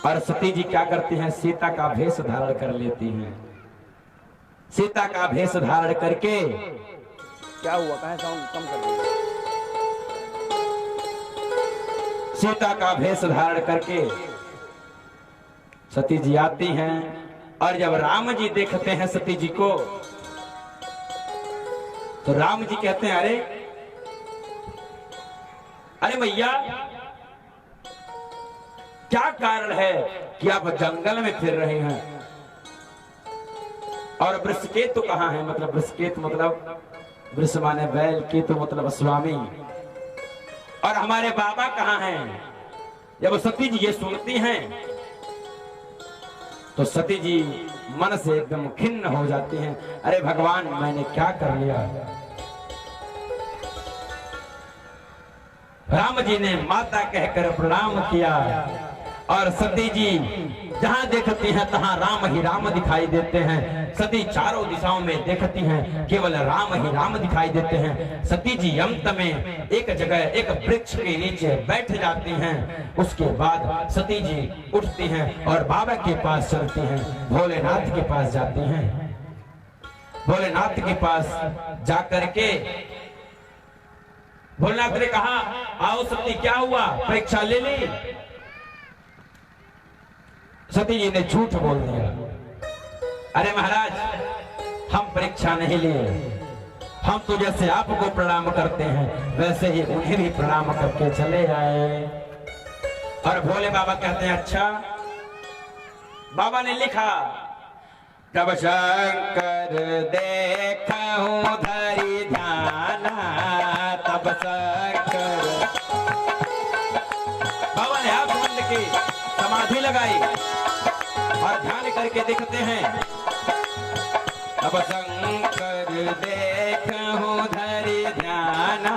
Speaker 1: और सती जी क्या करती हैं? सीता का भेष धारण कर लेती हैं। सीता का भेष धारण करके क्या हुआ, कहें साउंड कम कर दिया। सीता का भेष धारण करके सती जी आती हैं, और जब राम जी देखते हैं सती जी को तो राम जी कहते हैं अरे अरे भैया क्या कारण है कि आप जंगल में फिर रहे हैं? और वृषकेतु कहाँ है? मतलब वृषकेतु मतलब वृष माने बैल, केतु मतलब स्वामी। और हमारे बाबा कहाँ हैं? जब सती जी ये सुनती हैं तो सती जी मन से एकदम खिन्न हो जाती हैं। अरे भगवान, मैंने क्या कर लिया? राम जी ने माता कहकर प्रणाम किया और सती जी जहां देखती हैं तहां राम ही राम दिखाई देते हैं। सती चारों दिशाओं में देखती हैं, केवल राम ही राम दिखाई देते हैं। सती जी अंत में एक जगह एक वृक्ष के नीचे बैठ जाती हैं। उसके बाद सती जी उठती हैं और बाबा के पास चलती हैं, भोलेनाथ के पास जाती हैं। भोलेनाथ के पास जाकर के भोलेनाथ ने कहा, आओ सती, क्या हुआ, परीक्षा ले ली? सती जी ने झूठ बोल दिया। अरे महाराज, हम परीक्षा नहीं लिए, हम तो जैसे आपको प्रणाम करते हैं वैसे ही उन्हें भी प्रणाम करके चले आए। और भोले बाबा कहते हैं, अच्छा। बाबा ने लिखा, तब शंकर देखूं धरि ध्याना, तब शंकर। बाबा ने हाथ बंद की समाधि लगाई और ध्यान करके देखते हैं, तब शंकर देखूं धरि ध्याना।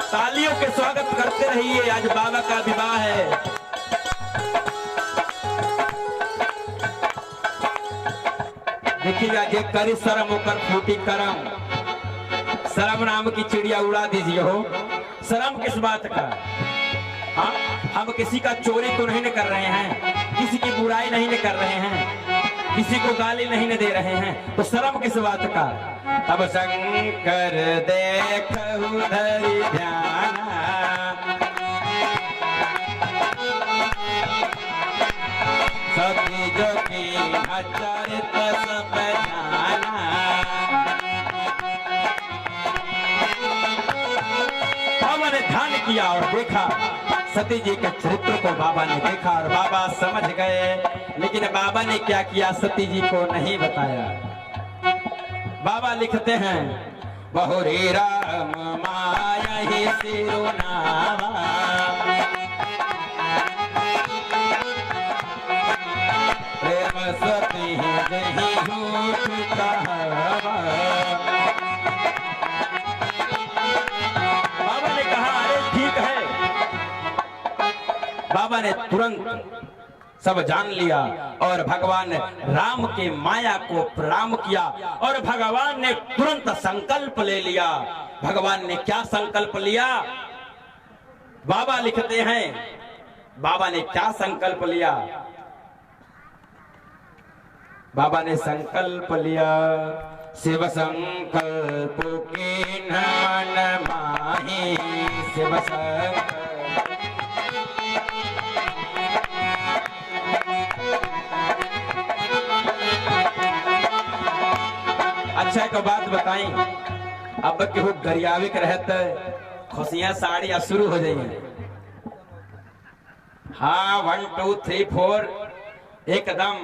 Speaker 1: तालियों के स्वागत करते रहिए, आज बाबा का विवाह है। देखिएगा, जे करी शर्म होकर फूटी करम। शर्म नाम की चिड़िया उड़ा दीजिए हो। शर्म किस बात का? हाँ, हम किसी का चोरी तो नहीं न कर रहे हैं, किसी की बुराई नहीं न कर रहे हैं, किसी को गाली नहीं न दे रहे हैं, तो शर्म किस बात का? तब शंकर देखूं धरि ध्याना, सती जो की चरित सब जाना। बाबा ने ध्यान किया और देखा, सती जी के चरित्र को बाबा ने देखा और बाबा समझ गए। लेकिन बाबा ने क्या किया, सती जी को नहीं बताया। बाबा लिखते हैं, बहुरी राम माया ही सिरुनावा, प्रेम सती जही झूठ कहावा। बाबा ने कहा, अरे ठीक है। बाबा ने तुरंत सब जान लिया और भगवान राम के माया को प्रणाम किया और भगवान ने तुरंत संकल्प ले लिया। भगवान ने क्या संकल्प लिया? बाबा लिखते हैं, बाबा ने क्या संकल्प लिया? बाबा ने संकल्प लिया, शिव संकल्प की मन माही, शिव संकल्प। अच्छा, एक बात बताई, अब केहू गरियावे के रहते खुशियां साड़ियां शुरू हो जाइए। हाँ, 1 2 3 4 एकदम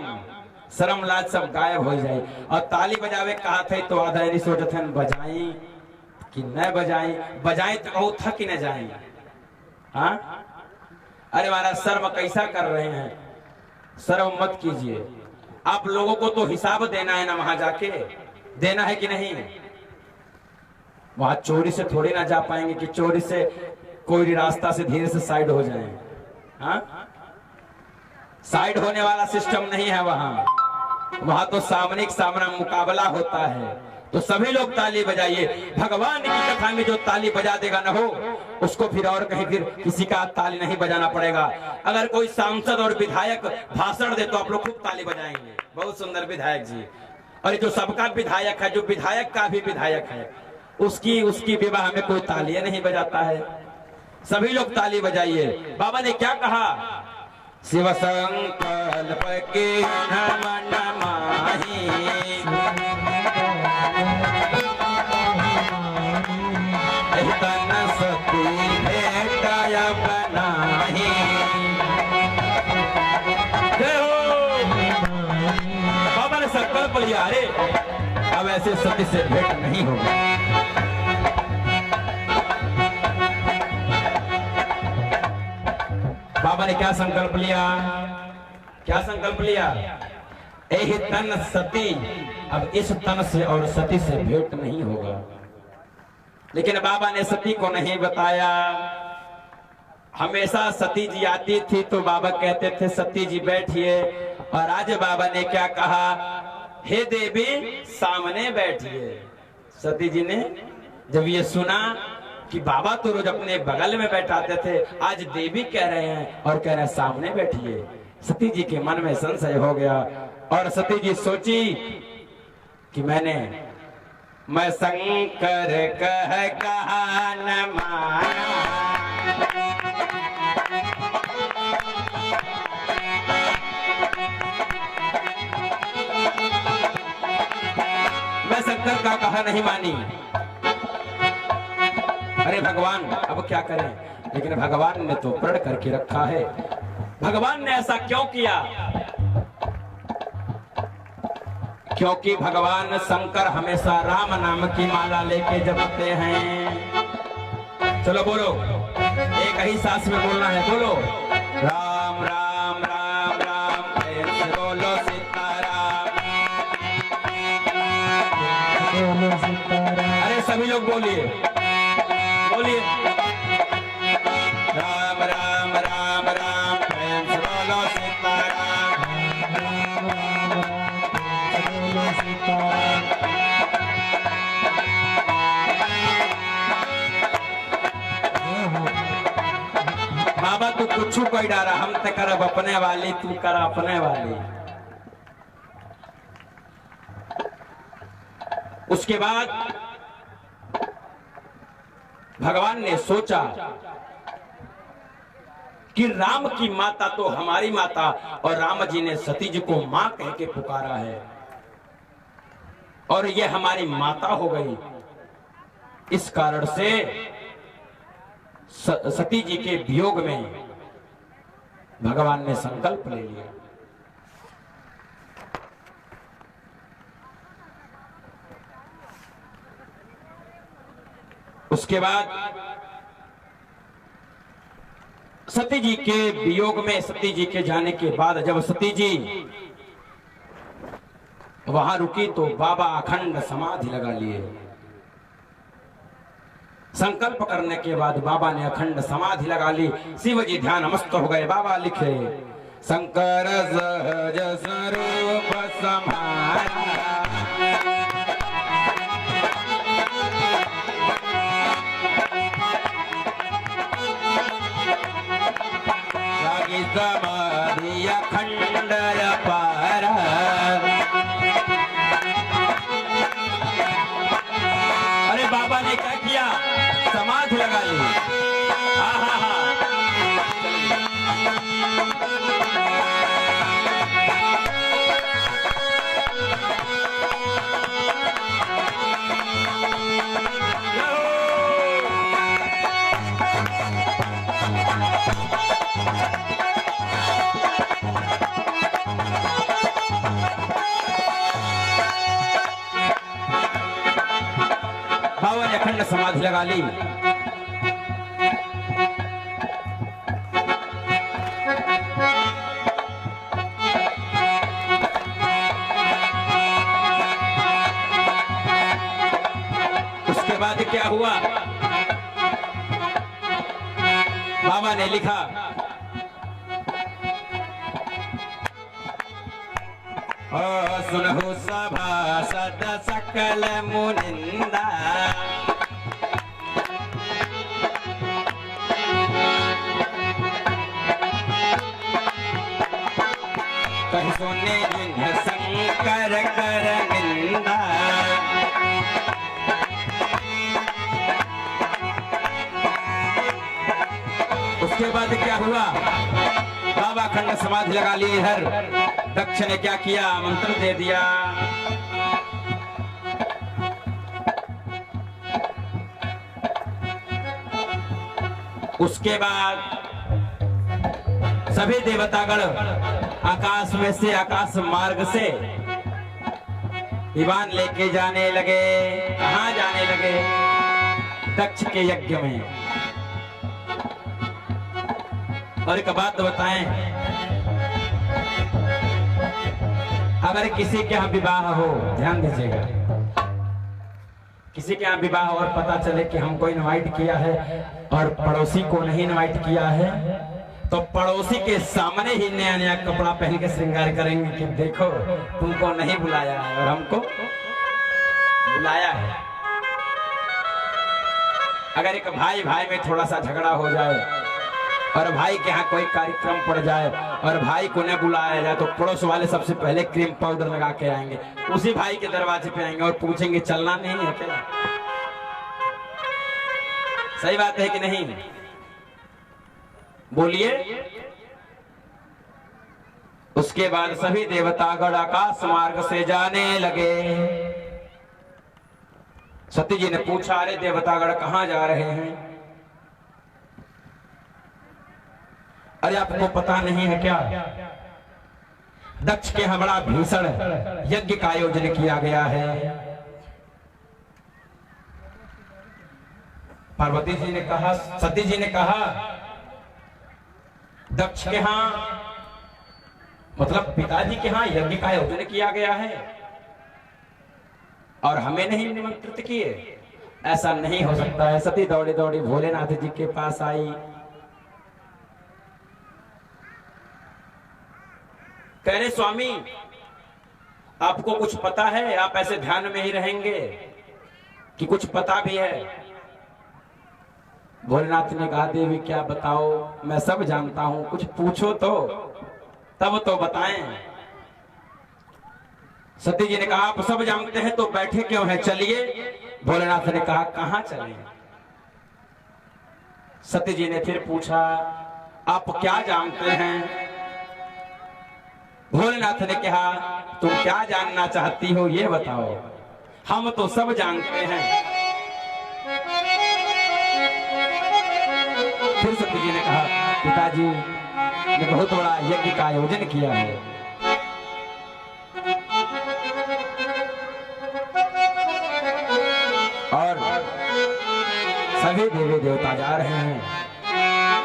Speaker 1: शर्म लाज सब गायब हो जाए। और ताली बजावे कहा थे तो आधा नहीं सोचते हैं बजाई कि न बजाई, बजाई तो कहू था कि न जाए। हाँ, अरे महाराज, शर्म कैसा कर रहे हैं? शर्म मत कीजिए। आप लोगों को तो हिसाब देना है ना, वहां जाके देना है कि नहीं? वहां चोरी से थोड़ी ना जा पाएंगे कि चोरी से कोई रास्ता से धीरे से साइड हो जाए। हाँ, साइड होने वाला सिस्टम नहीं है वहां। वहां तो सामने सामना मुकाबला होता है। तो सभी लोग ताली बजाइए। भगवान की कथा में जो ताली बजा देगा ना हो, उसको फिर और कहीं फिर किसी का ताली नहीं बजाना पड़ेगा। अगर कोई सांसद और विधायक भाषण दे तो आप लोग खूब ताली बजाएंगे, बहुत सुंदर विधायक जी। और जो सबका विधायक है, जो विधायक का भी विधायक है, उसकी विवाह में कोई तालियां नहीं बजाता है। सभी लोग ताली बजाइए। बाबा ने क्या कहा? शिव संकल्प के मन माही, तन सती भेटाया बनाही। ऐसे सती से भेंट नहीं होगा। बाबा ने क्या संकल्प लिया? क्या संकल्प लिया? यही तन सती, अब इस तन से और सती से भेंट नहीं होगा। लेकिन बाबा ने सती को नहीं बताया। हमेशा सती जी आती थी तो बाबा कहते थे सती जी बैठिए, और आज बाबा ने क्या कहा? हे देवी सामने बैठिए। सती जी ने जब ये सुना कि बाबा तो रोज अपने बगल में बैठाते थे, आज देवी कह रहे हैं और कह रहे हैं सामने बैठिए, सती जी के मन में संशय हो गया। और सती जी सोची कि मैं शंकर कहा न माना, मैं शंकर का कहा नहीं मानी। अरे भगवान अब क्या करें? लेकिन भगवान ने तो प्रण करके रखा है। भगवान ने ऐसा क्यों किया? क्योंकि भगवान शंकर हमेशा राम नाम की माला लेके जपते हैं। चलो बोलो, एक ही सांस में बोलना है। बोलो राम राम राम राम, ऐसे बोलो सीताराम। अरे सभी लोग बोलिए, बोलिए राम राम राम राम, ऐसे बोलो सीताराम। बाबा तू कुछ कोई डारा, हम ते करब अपने वाली, तू कर अपने वाली। उसके बाद भगवान ने सोचा कि राम की माता तो हमारी माता, और राम जी ने सती जी को मां कह के पुकारा है, और ये हमारी माता हो गई। इस कारण से सती जी के वियोग में भगवान ने संकल्प ले लिया। उसके बाद सती जी के वियोग में, सती जी के जाने के बाद जब सती जी वहां रुकी तो बाबा अखंड समाधि लगा लिए। संकल्प करने के बाद बाबा ने अखंड समाधि लगा ली। शिव जी ध्यान मस्त हो गए। बाबा लिखे शंकर सहज स्वरूप समारा, समाधि अखंड अपार। अरे बाबा ने क्या किया? समाधि लगा ली। बाबा ने अखंड समाधि लगा ली। उसके बाद क्या हुआ? बाबा ने लिखा सुनहु सभासद सकल मुनिंदा, कहि सुने जिन्ह शंकर कर निंदा। उसके बाद क्या हुआ? बाबा अखंड समाधि लगा लिए। इधर दक्ष ने क्या किया? मंत्र दे दिया। उसके बाद सभी देवतागण आकाश में से, आकाश मार्ग से विमान लेके जाने लगे। कहाँ जाने लगे? दक्ष के यज्ञ में। और एक बात बताएं, अगर किसी के यहाँ विवाह हो, ध्यान दीजिएगा, किसी के यहाँ विवाह और पता चले कि हमको इनवाइट किया है और पड़ोसी को नहीं इनवाइट किया है, तो पड़ोसी के सामने ही नया नया कपड़ा पहन के श्रृंगार करेंगे कि देखो तुमको नहीं बुलाया है और हमको बुलाया है। अगर एक भाई भाई में थोड़ा सा झगड़ा हो जाए और भाई के यहाँ कोई कार्यक्रम पड़ जाए और भाई को न बुलाया जाए, तो पड़ोस वाले सबसे पहले क्रीम पाउडर लगा के आएंगे, उसी भाई के दरवाजे पे आएंगे और पूछेंगे चलना नहीं है क्या? सही बात है कि नहीं? बोलिए। उसके बाद सभी देवतागण आकाश मार्ग से जाने लगे। सती जी ने पूछा, अरे देवतागण कहाँ जा रहे हैं? अरे आपको पता नहीं है क्या? दक्ष के यहाँ बड़ा भीषण यज्ञ का आयोजन किया गया है। पार्वती जी ने कहा, सती जी ने कहा, दक्ष के यहाँ मतलब पिताजी के यहाँ यज्ञ का आयोजन किया गया है और हमें नहीं निमंत्रित किए? ऐसा नहीं हो सकता है। सती दौड़ी दौड़ी भोलेनाथ जी के पास आई। कह रहे, स्वामी आपको कुछ पता है? आप ऐसे ध्यान में ही रहेंगे कि कुछ पता भी है? भोलेनाथ ने कहा, देवी क्या बताओ, मैं सब जानता हूं, कुछ पूछो तो तब तो बताएं। सती जी ने कहा, आप सब जानते हैं तो बैठे क्यों हैं, चलिए। भोलेनाथ ने कहा, कहां चलें? सती जी ने फिर पूछा, आप क्या जानते हैं? भोलेनाथ ने कहा, तुम क्या जानना चाहती हो ये बताओ, हम तो सब जानते हैं। फिर सती जी ने कहा, पिताजी ने बहुत बड़ा यज्ञ का आयोजन किया है और सभी देवी देवता जा रहे हैं,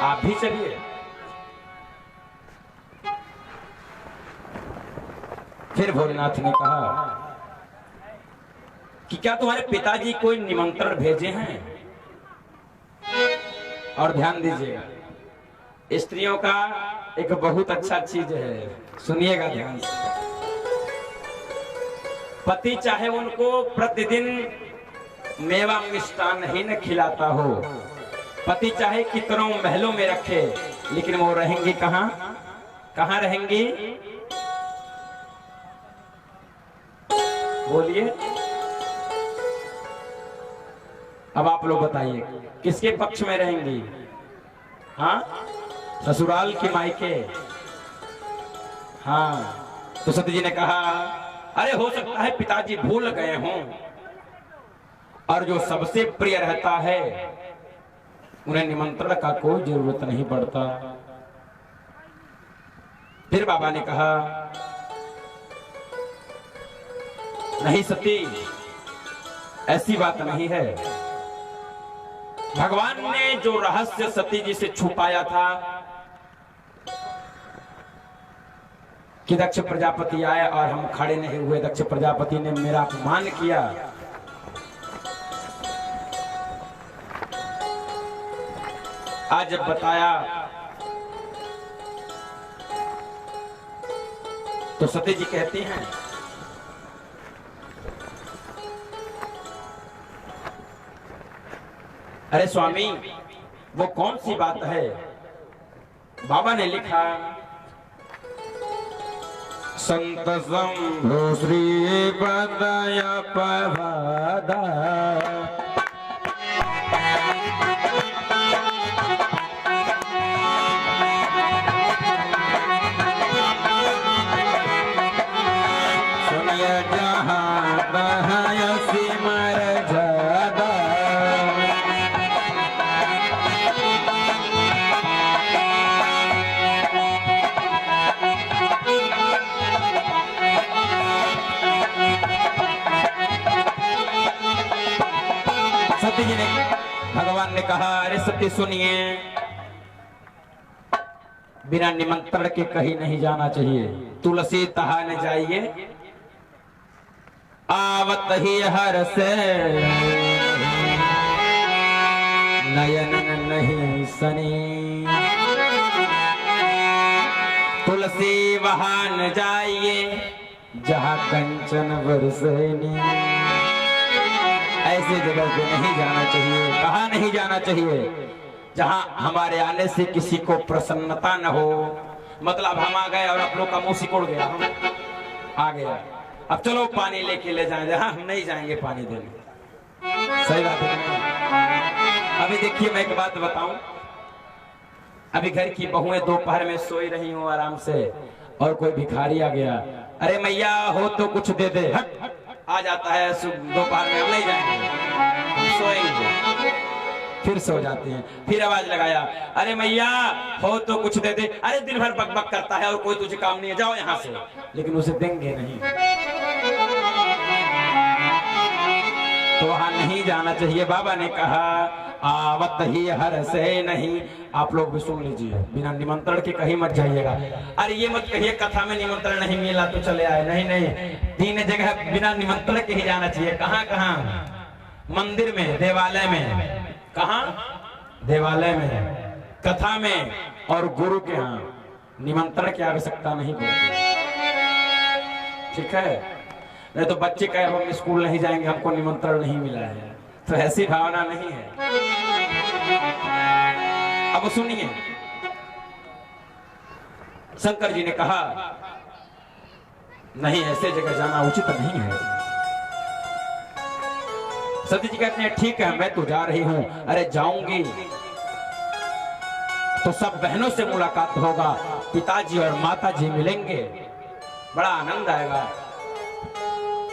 Speaker 1: आप भी चलिए। फिर भोलेनाथ ने कहा कि क्या तुम्हारे पिताजी कोई निमंत्रण भेजे हैं? और ध्यान दीजिएगा, स्त्रियों का एक बहुत अच्छा चीज है, सुनिएगा ध्यान से। पति चाहे उनको प्रतिदिन मेवा मिष्टान ही न खिलाता हो, पति चाहे कितनों महलों में रखे, लेकिन वो रहेंगी कहां? कहां रहेंगी? बोलिए। अब आप लोग बताइए, किसके पक्ष में रहेंगी? हाँ, ससुराल की मायके? हाँ। तो सती जी ने कहा, अरे हो सकता है पिताजी भूल गए हों और जो सबसे प्रिय रहता है उन्हें निमंत्रण का कोई जरूरत नहीं पड़ता। फिर बाबा ने कहा, नहीं सती, ऐसी बात नहीं है। भगवान ने जो रहस्य सती जी से छुपाया था कि दक्ष प्रजापति आए और हम खड़े नहीं हुए, दक्ष प्रजापति ने मेरा अपमान किया, आज जब बताया तो सती जी कहती हैं, अरे स्वामी वो कौन सी बात है? बाबा ने लिखा, संत शंभु श्री पदय पवादा सुनिय जहां बहय सिमर जादा सती सुनिए, बिना निमंत्रण के कहीं नहीं जाना चाहिए। तुलसी तहा न जाइए, आवत ही हर से नयन नहीं सनी। तुलसी वहां न जाइए जहां कंचन बरसनी। ऐसी जगह पे नहीं जाना चाहिए। कहाँ नहीं जाना चाहिए? जहां हमारे आने से किसी को प्रसन्नता न हो। मतलब हम आ गए और आप लोग का मुंह सिकुड़ गया, हम आ गया, अब चलो पानी लेके ले जाएं, जहां हम नहीं जाएंगे पानी देने। सही बात है। अभी देखिए मैं एक बात बताऊं, अभी घर की बहुएं दोपहर में सोई रही हूं आराम से, और कोई भिखारी आ गया, अरे मैया हो तो कुछ दे दे, हट आ जाता है दोपहर में, हम नहीं जाएंगे, हम सोएंगे। फिर सो जाते हैं, फिर आवाज लगाया, अरे मैया हो तो कुछ दे दे, अरे दिन भर बकबक करता है और कोई तुझे काम नहीं है, जाओ यहाँ से, लेकिन उसे देंगे नहीं। तो वहां नहीं जाना चाहिए। बाबा ने कहा आवत ही हर से नहीं। आप लोग भी सुन लीजिए, बिना निमंत्रण के कहीं मत जाइएगा। अरे ये मत कहिए कथा में निमंत्रण नहीं मिला तो चले आए, नहीं नहीं, 3 जगह बिना निमंत्रण के ही जाना चाहिए। कहाँ कहाँ? मंदिर में, देवालय में। कहाँ? देवालय में, कथा में, और गुरु के यहाँ निमंत्रण की आवश्यकता नहीं पड़ती। ठीक है? नहीं तो बच्चे कहे हम स्कूल नहीं जाएंगे, हमको निमंत्रण नहीं मिला है, तो ऐसी भावना नहीं है। अब सुनिए, शंकर जी ने कहा नहीं, ऐसे जगह जाना उचित नहीं है। सती जी कहते हैं ठीक है मैं तो जा रही हूं। अरे जाऊंगी तो सब बहनों से मुलाकात होगा, पिताजी और माताजी मिलेंगे, बड़ा आनंद आएगा।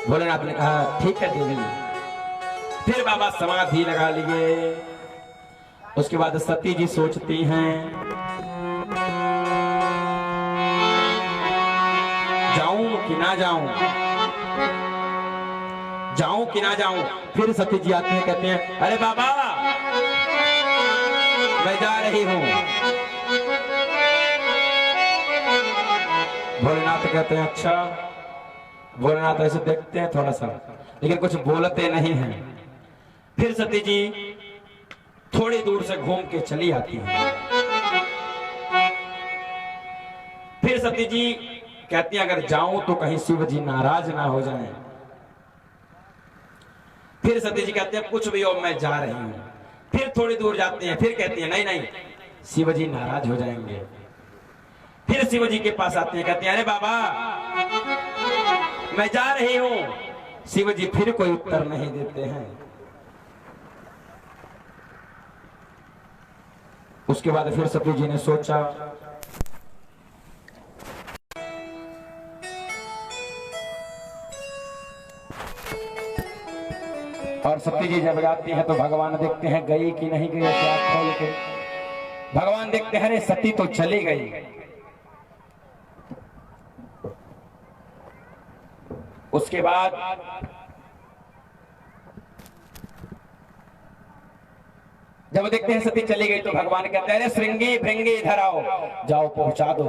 Speaker 1: भोलेनाथ ने कहा ठीक है देवी। फिर बाबा समाधि लगा लिए। उसके बाद सती जी सोचती हैं जाऊं कि ना जाऊं, जाऊं कि ना जाऊं। फिर सती जी आती हैं, कहते हैं अरे बाबा मैं जा रही हूं। भोलेनाथ कहते हैं अच्छा। भोलेनाथ ऐसे देखते हैं थोड़ा सा, लेकिन कुछ बोलते नहीं हैं। फिर सती जी थोड़ी दूर से घूम के चली आती हैं। फिर सती जी कहती हैं अगर जाऊं तो कहीं शिव जी नाराज ना हो जाएं। फिर सती जी कहते हैं कुछ भी हो मैं जा रही हूं। फिर थोड़ी दूर जाते हैं, फिर कहती हैं नहीं नहीं शिव जी नाराज हो जाएंगे। फिर शिव जी के पास आते हैं, कहते हैं अरे बाबा मैं जा रही हूं। शिव जी फिर कोई उत्तर नहीं देते हैं। उसके बाद फिर सती जी ने सोचा, और सती जी जब जाती है तो भगवान देखते हैं गई कि नहीं गई, क्या खोल के भगवान देखते हैं अरे सती तो चली गई। उसके बाद जब देखते हैं सती चली गई तो भगवान कहते हैं अरे श्रृंगी भृंगी इधर आओ, जाओ पहुंचा दो।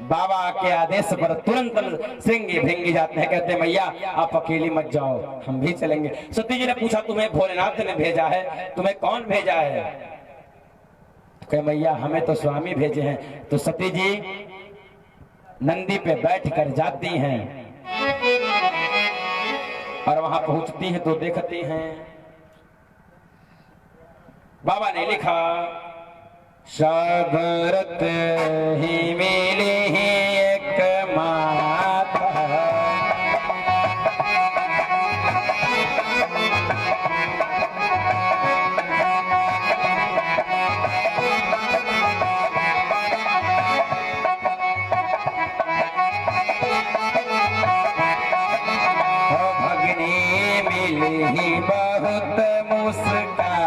Speaker 1: बाबा के आदेश पर तुरंत श्रृंगी भृंगी जाते हैं, कहते हैं मैया आप अकेली मत जाओ, हम भी चलेंगे। सती जी ने पूछा तुम्हें भोलेनाथ ने भेजा है, तुम्हें कौन भेजा है? कहे मैया हमें तो स्वामी भेजे हैं। तो सती जी नंदी पे बैठ कर जाती हैं और वहां पहुंचती हैं तो देखती हैं बाबा ने लिखा शबरत ही मिली ही एक माता। भगनी मिली ही बहुत मुस्काता।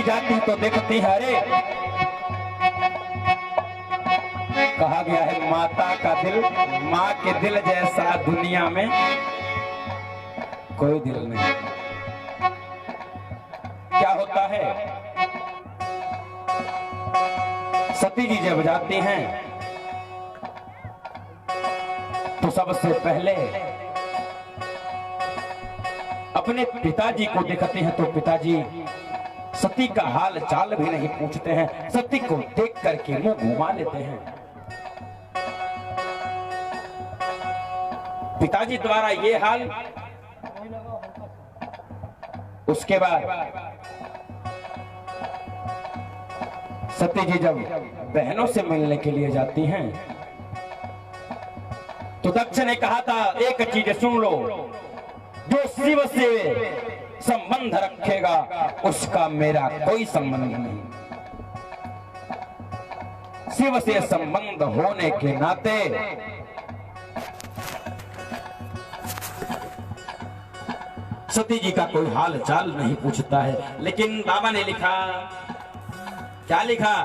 Speaker 1: भी जाती तो देखती है, अरे कहा गया है माता का दिल, माँ के दिल जैसा दुनिया में कोई दिल नहीं। क्या होता है, सती जी जब जाती हैं तो सबसे पहले अपने पिताजी को देखते हैं तो पिताजी सती का हाल चाल भी नहीं पूछते हैं, सती को देख करके मुंह घुमा लेते हैं। पिताजी द्वारा ये हाल, उसके बाद सती जी जब बहनों से मिलने के लिए जाती हैं तो दक्ष ने कहा था एक चीज सुन लो, जो शिव से संबंध रखेगा उसका मेरा कोई संबंध नहीं। शिव से संबंध होने के नाते सती जी का कोई हाल चाल नहीं पूछता है। लेकिन बाबा ने लिखा, क्या लिखा,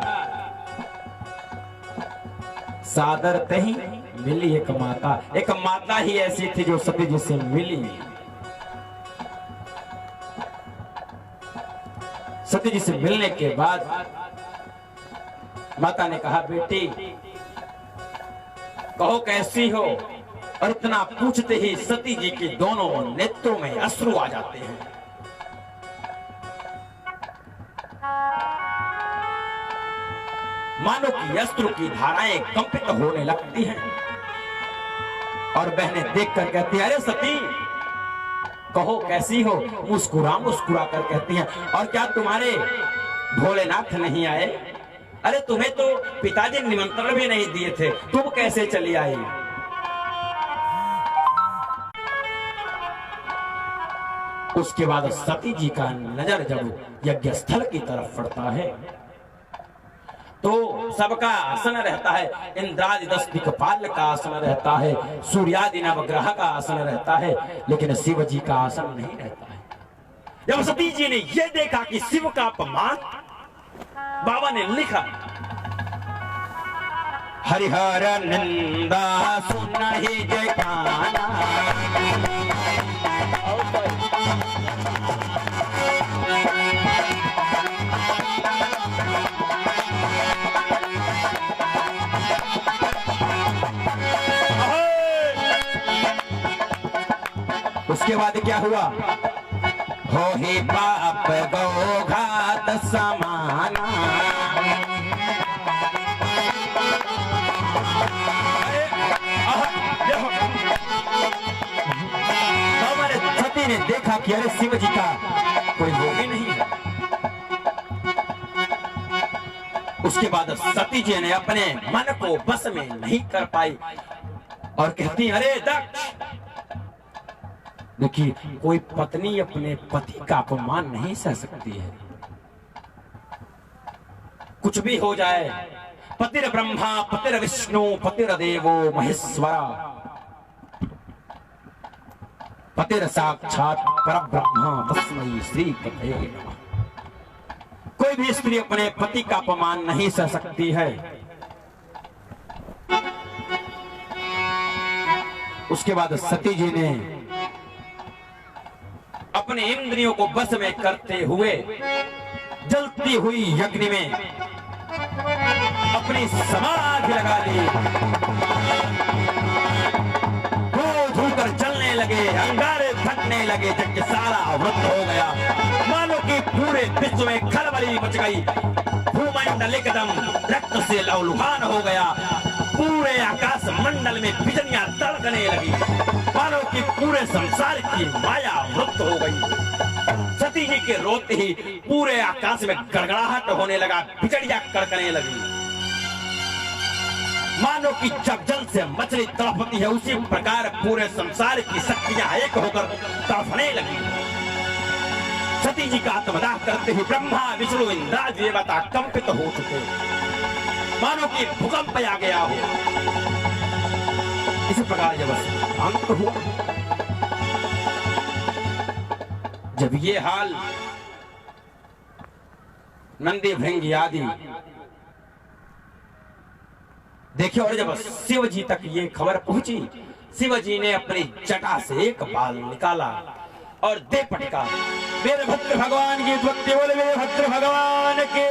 Speaker 1: सादर तही मिली एक माता ही ऐसी थी जो सती जी से मिली। सती जी से मिलने के बाद माता ने कहा, बेटी कहो कैसी हो, और इतना पूछते ही सती जी के दोनों नेत्रों में अश्रु आ जाते हैं। मानो कि अश्रु की धाराएं कंपित होने लगती हैं और बहनें देखकर कहती हैं, अरे सती कहो कैसी हो, मुस्कुरा मुस्कुरा कर कहती हैं, और क्या तुम्हारे भोलेनाथ नहीं आए? अरे तुम्हें तो पिताजी ने निमंत्रण भी नहीं दिए थे, तुम कैसे चली आई? उसके बाद सती जी का नजर जब यज्ञ स्थल की तरफ पड़ता है तो सबका आसन रहता है, इंद्रादि 10 दिक्पाल का आसन रहता है, सूर्यादि नवग्रह का आसन रहता है, लेकिन शिव जी का आसन नहीं रहता है। जब सती जी ने यह देखा कि शिव का अपमान, बाबा ने लिखा, हरिहर निंदा सुनहि जय काना, उसके बाद क्या हुआ, हो ही पाप गो घात समाना, हमारे सती ने देखा कि अरे शिव जी का कोई रोग ही नहीं है। उसके बाद सती जी ने अपने मन को बस में नहीं कर पाई और कहती, अरे दक्ष, देखिए कोई पत्नी अपने पति का अपमान नहीं सह सकती है, कुछ भी हो जाए, पतिर ब्रह्मा पतिर विष्णु पतिर देवो महेश्वरा, पतिर साक्षात परब्रह्मा तस्मै श्री पते नमः। कोई भी स्त्री अपने पति का अपमान नहीं सह सकती है। उसके बाद सती जी ने अपने इंद्रियों को बस में करते हुए जलती हुई अग्नि में अपनी समाधि लगा ली, धूकर जलने लगे, अंगारे फटने लगे, जबकि सारा वृद्ध हो गया। मानो कि पूरे विश्व में खलबली मच गई, भूमंडल एकदम रक्त से लहूलुहान हो गया, पूरे आकाश मंडल में बिजलियां तड़कने लगी, मानो कि पूरे संसार की माया वृत्त हो गई। सती जी के रोते ही पूरे आकाश में गड़गड़ाहट होने लगा, बिजलियां कड़कने लगी, मानो कि जब जल से मछली तड़पती है उसी प्रकार पूरे संसार की शक्तियां एक होकर तड़पने लगी। सती जी का आत्मदाह करते ही ब्रह्मा विष्णु इंद्रादि देवता कंपित हो चुके, मानो कि भूकंप आ गया हो। इसी प्रकार जब अंत हुआ, जब ये हाल नंदी भृंगी आदि देखिए। और जब शिव जी तक ये खबर पहुंची, शिव जी ने अपनी जटा से एक बाल निकाला और दे पटका। वीरभद्र भगवान की उत्पत्ति, बोले वीरभद्र भगवान के।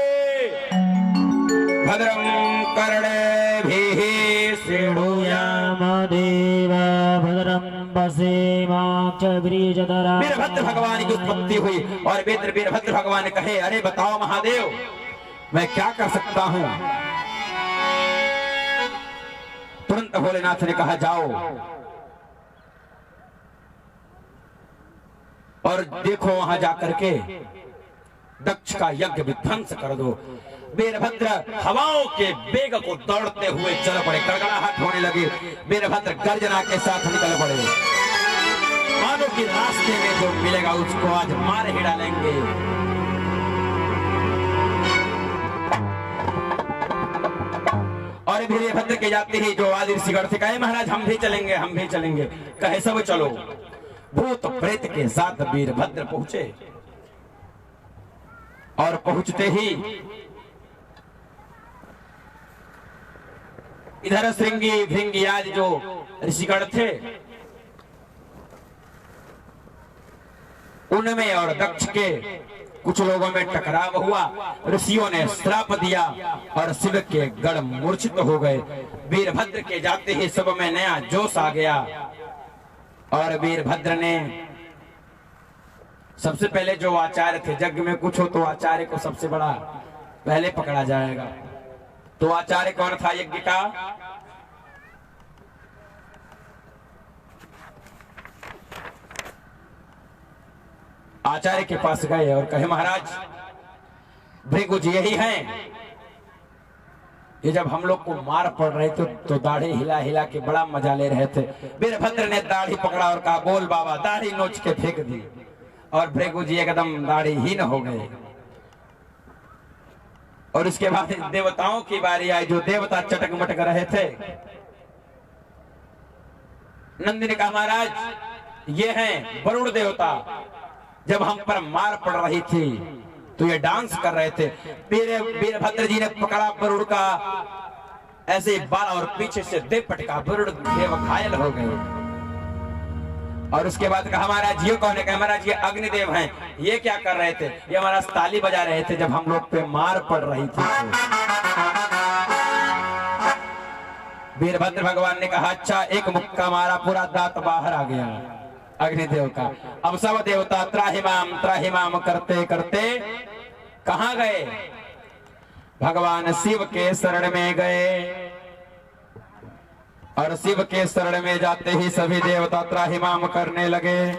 Speaker 1: भद्रम कर्णेभिः
Speaker 2: शृणुयामदेव भद्रं पश्येमाक्षभिर्यजतरा।
Speaker 1: वीरभद्र भगवान की उत्पत्ति हुई और वीरभद्र भगवान कहे, अरे बताओ महादेव, मैं क्या कर सकता हूं? तुरंत भोलेनाथ ने कहा, जाओ और देखो वहां जाकर के दक्ष का यज्ञ विध्वंस कर दो। वीरभद्र हवाओं के वेग को दौड़ते हुए चल पड़े, गड़गड़ाहट होने लगी। वीरभद्र गर्जना के साथ निकल पड़े, मानो कि रास्ते में जो मिलेगा उसको आज मार ही डालेंगे। और वीरभद्र के जाते ही जो आदि ऋषिगण से कहे, महाराज हम भी चलेंगे, हम भी चलेंगे। कहे सब चलो। भूत प्रेत के साथ वीरभद्र पहुंचे और पहुंचते ही इधर श्रृंगी भृंगी आदि जो ऋषिगण थे उनमें और दक्ष के कुछ लोगों में टकराव हुआ। ऋषियों ने श्राप दिया और शिव के गढ़ मूर्छित हो गए। वीरभद्र के जाते ही सब में नया जोश आ गया और वीरभद्र ने सबसे पहले जो आचार्य थे, यज्ञ में कुछ हो तो आचार्य को सबसे बड़ा पहले पकड़ा जाएगा। तो आचार्य कौन था यज्ञ का? आचार्य के पास गए और कहे, महाराज भृगु जी यही हैं। ये जब हम लोग को मार पड़ रहे थे तो दाढ़ी हिला हिला के बड़ा मजा ले रहे थे। वीरभद्र ने दाढ़ी पकड़ा और कहा, बोल बाबा। दाढ़ी नोच के फेंक दी और भृगु जी एकदम दाढ़ीहीन हो गए। और उसके बाद देवताओं की बारी आई, जो देवता चटक मटक रहे थे। नंदी ने कहा, महाराज ये हैं वरुण देवता। जब हम पर मार पड़ रही थी तो ये डांस कर रहे थे। वीरभद्र जी ने पकड़ा वरुण का ऐसे बाल और पीछे से दे पटका, वरुण देव घायल हो गए। और उसके बाद कहा, महाराज ये कौन है? कहा, महाराज ये अग्निदेव हैं। ये क्या कर रहे थे? ये हमारा ताली बजा रहे थे जब हम लोग पे मार पड़ रही थी। वीरभद्र भगवान ने कहा, अच्छा एक मुक्का मारा, पूरा दांत बाहर आ गया अग्निदेव का। अब सब देवता त्राहिमाम करते करते कहां गए? भगवान शिव के शरण में गए। और शिव के शरण में जाते ही सभी देवता त्राहिमाम करने लगे।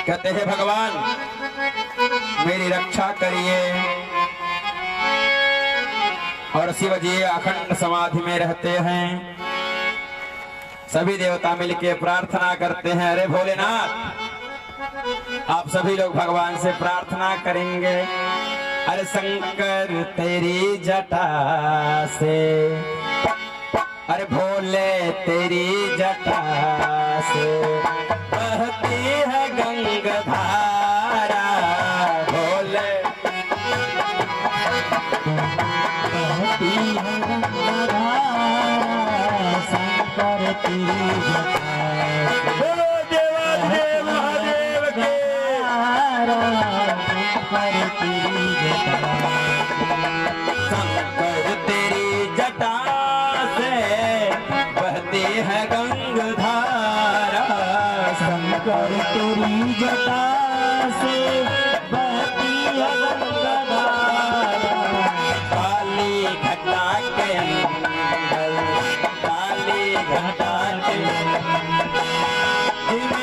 Speaker 1: कहते हैं, भगवान मेरी रक्षा करिए। और शिव जी अखंड समाधि में रहते हैं। सभी देवता मिलके प्रार्थना करते हैं, अरे भोलेनाथ आप सभी लोग भगवान से प्रार्थना करेंगे। अरे शंकर तेरी जटा से, अरे भोले तेरी जटा से बहती है गंगाधारा। भोले
Speaker 2: बहती है गंगाधारा, शंकर तेरी जटा से।
Speaker 1: महादेव के
Speaker 2: शंकर तेरी जटा,
Speaker 1: शंकर तेरी जटा बहती है गंगाधारा।
Speaker 2: शंकर तेरी जटा से बहती है गंगाधारा।
Speaker 1: काली घटा के अंदर, काली घटा के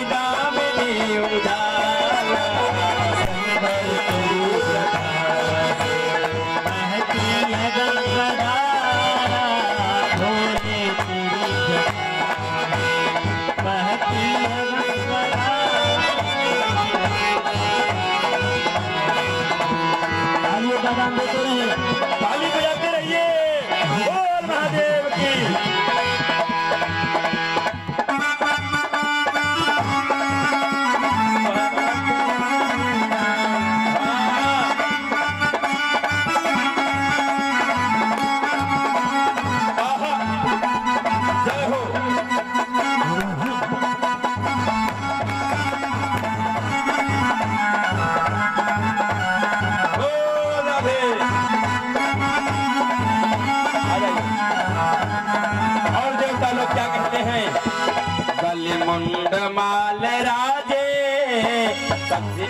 Speaker 1: दामिनी उजाला।
Speaker 2: शंकर तेरी जटा से बहती है गंगाधारा। भोले तेरी जटा बहती है गंगाधारा। तालियों का दाम देते रहे,
Speaker 1: ताली बजाते रहिए। बोल महादेव की।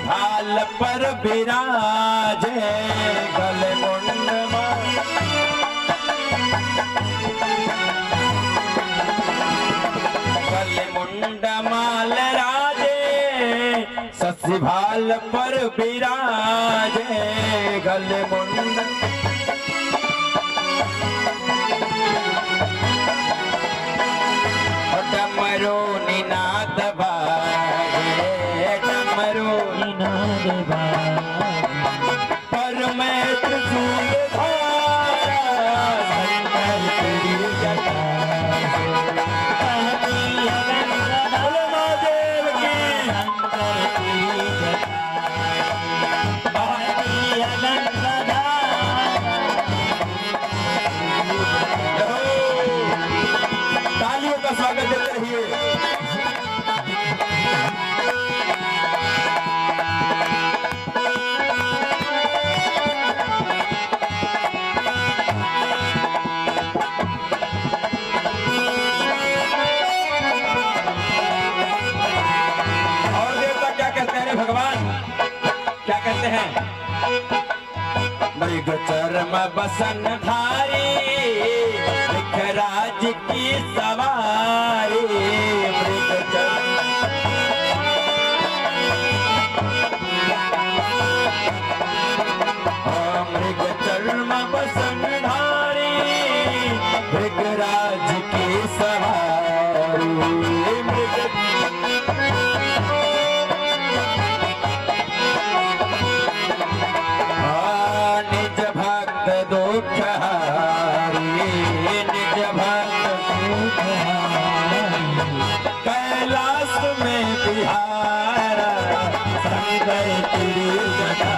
Speaker 1: भाल पर विराजे गले मुंड गले मुंड माल राजे शशि भाल पर विराजे गले मुंड डमरू निनाद बाजे डमरू
Speaker 2: निनाद बाजे
Speaker 1: परमेश त्रिशूल धारा शंकर तेरी जटा
Speaker 2: बहती लगन गदा
Speaker 1: बोलो महादेव की
Speaker 2: शंकर तेरी जटा बहती लगन गदा
Speaker 1: तालियों का स्वागत देते रहिए। और देवता क्या कहते हैं रे भगवान, क्या कहते हैं? मृग चर्म बसन धारी राज की सवारी मृग चर्म मृग चर्म बसन धारी मृग राज की सवारी मृग निज भक्त दुख हारी निज भक्त दुख हारी कैलाश में बिहारा शंकर तेरी जटा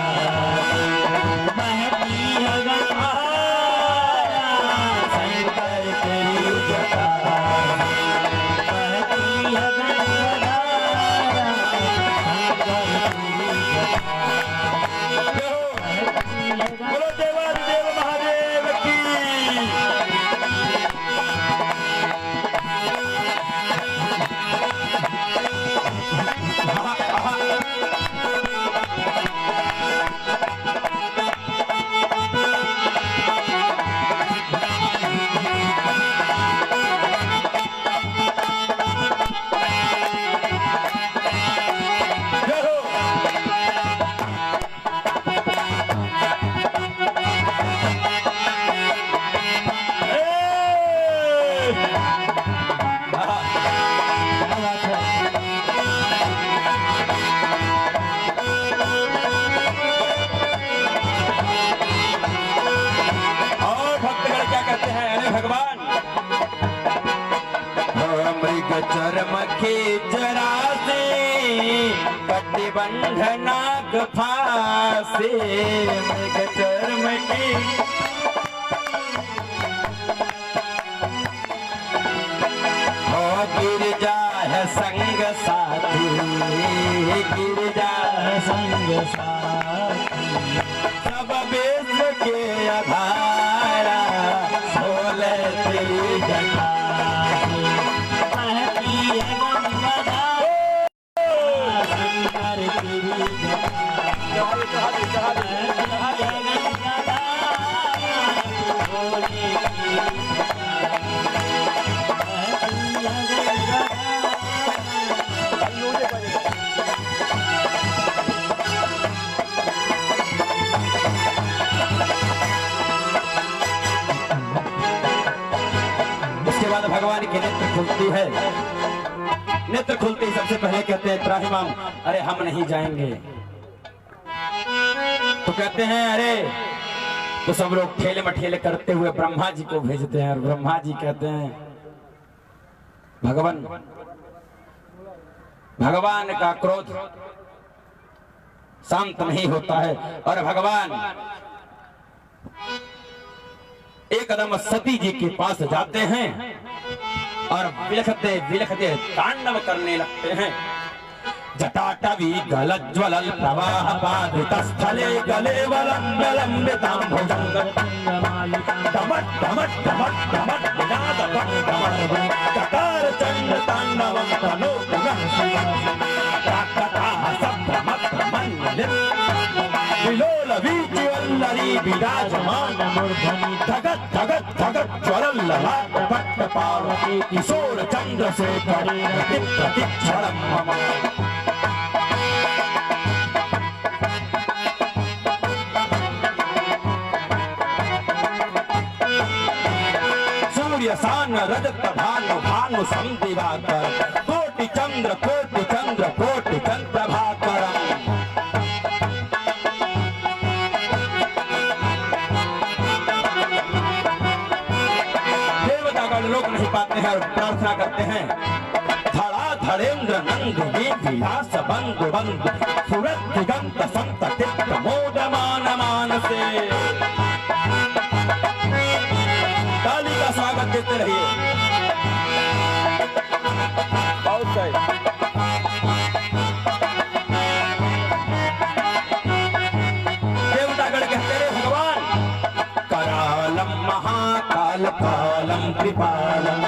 Speaker 2: बहती लगन
Speaker 1: शंकर तेरी जटा
Speaker 2: बहती लगन गदा शंकर तेरी जटा
Speaker 1: बोलो देवाधिदेव महादेव की। मृग चरम के जरा से कटिबंध नाग फासे मृग चरम की हो गिरजा है संग साथी गिरजा है
Speaker 2: संग साथी
Speaker 1: सब विश्व के आधारा बोले तेरी जटा
Speaker 2: बहती लगन गदा शंकर तेरी जटा बहती लगन गदा भोले की
Speaker 1: उसके बाद भगवान की नेत्र खुलती है। नेत्र खुलते ही सबसे पहले कहते हैं त्राहिमाम, अरे हम नहीं जाएंगे। तो कहते हैं अरे, तो सब लोग ठेले मठेले करते हुए ब्रह्मा जी को भेजते हैं और ब्रह्मा जी कहते हैं भगवान का क्रोध शांत नहीं होता है और भगवान एक कदम सती जी के पास जाते हैं और विलखते विलखते तांडव करने लगते हैं। जटाटवी गलज्वलल प्रवाह पादित स्थले गले वलंबितां भुजंग टमट टमट टमट टमट विनाद पट्टमट चकार चंड तांडवं तनोतु प्राकटाः सभ्रमत्
Speaker 3: विलोल वीचिवल्लरी विराजमान
Speaker 2: मूर्धनि
Speaker 3: धगत धगत धगत ज्वलल ललाट पट्ट पार्वती किशोर चंद्रशेखरी रति प्रतिक्षणम मम सूर्य सान रजत भानु भानु संदिवाकर कोटि चंद्र कोटि चंद्रभाकरम लोग नहीं पाते हैं और प्रार्थना करते हैं धड़ा धड़ेन्द्र नंद विलास बंद बंद सूरत दिगंत संत चित्त मोद मान मान से ताली का स्वागत देते रहिए। बहुत सही। देवतागण कहते रहे भगवान करालम महाकाल कालम कृपालम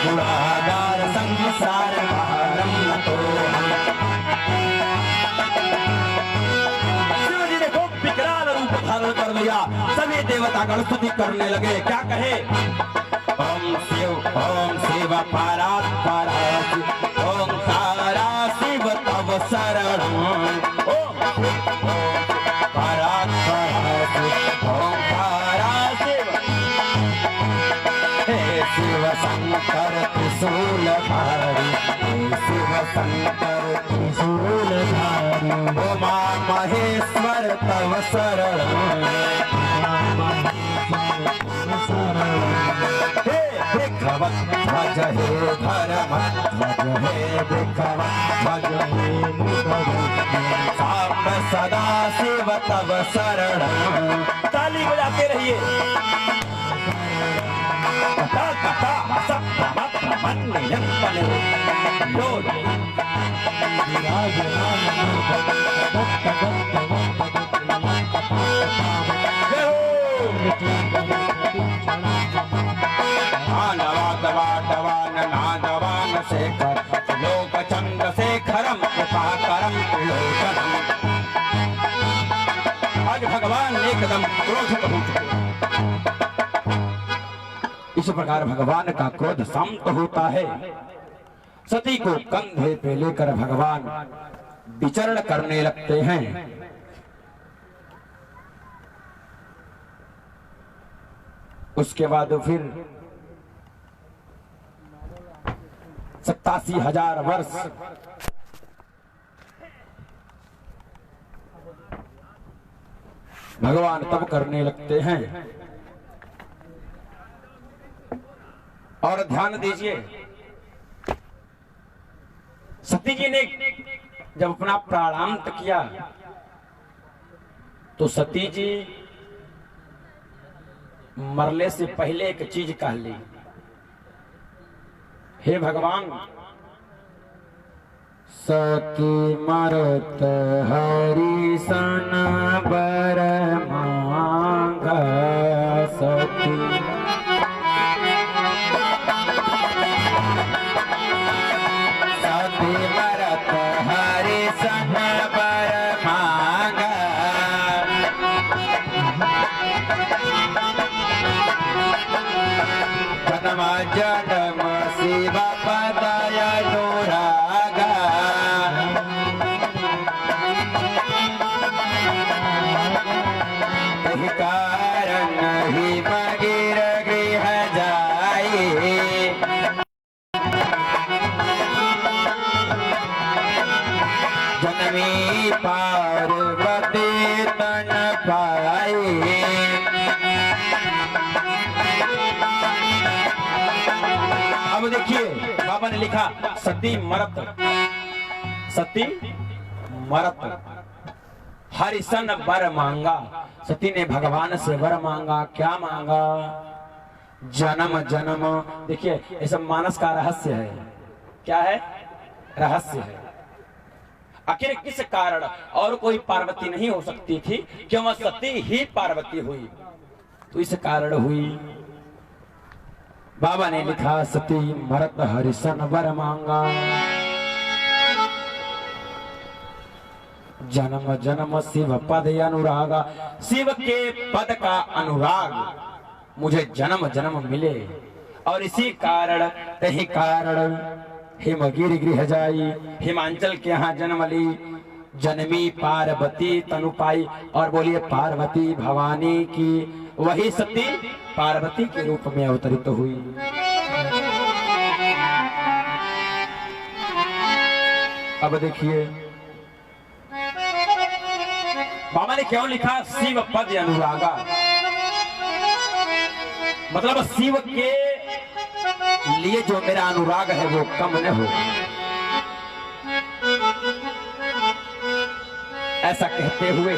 Speaker 3: गुणागार संसार भारम नतो शिव जी ने खूब विकराल रूप धारण कर लिया। सभी देवतागण स्तुति करने लगे। क्या कहे? ओम शिव परात् परात् ओम सारा शिव तव शरणं ओम परात् परात् ओम सारा शिव हे शिव शंकर त्रिशूलधारी हे शिव शंकर त्रिशूलधारी उमा महेश्वर तव शरणं हे भिखवत भज हे धर्म भज हे भिखवत भज हे सांब सदा शिव तव शरणं। ताली बजाते रहिए। कथा कथा हस प्रमत प्रमन्य यंपने लोड
Speaker 2: विराजमान मूर्धनि धगत
Speaker 3: नादवान शेखर लोक चंद्रशेखरम कृपाकरम त्रिलोचनम। आज भगवान एकदम क्रोधित हो चुके। इस प्रकार भगवान का क्रोध शांत होता है। सती को कंधे पे लेकर भगवान विचरण करने लगते हैं। उसके बाद फिर 87,000 वर्ष भगवान तब करने लगते हैं। और ध्यान दीजिए, सती जी ने जब अपना प्राणांत किया तो सती जी मरने से पहले एक चीज कह ली, हे भगवान सती मरत हरि सन बर मांग सती सती मरत हरि सन बर मांग जन्म जन्म शिव पदय अनुरागा कारण ही बगिर गृह जाए। जनमी पार्वती तन पाए अब देखिए बाबा ने लिखा सती मरत हरिसन वर मांगा। सती ने भगवान से वर मांगा। क्या मांगा? जन्म जन्म। देखिए ये सब मानस का रहस्य है। क्या है? रहस्य है। आखिर किस कारण और कोई पार्वती नहीं हो सकती थी, क्यों सती ही पार्वती हुई? तो इस कारण हुई। बाबा ने लिखा सती मरत हरिसन वर मांगा। जन्म जन्म शिव पद अनुरागा, शिव के पद का अनुराग मुझे जन्म जन्म मिले, और इसी कारण तही कारण हिमगिरि गृह जाई, हिमांचल के यहाँ जन्म ली, जन्मी पार्वती तनु पाई। और बोलिए पार्वती भवानी की वही सती पार्वती के रूप में अवतरित हुई। अब देखिए बाबा ने क्यों लिखा शिव पद अनुरागा, मतलब शिव के लिए जो मेरा अनुराग है वो कम न हो, ऐसा कहते हुए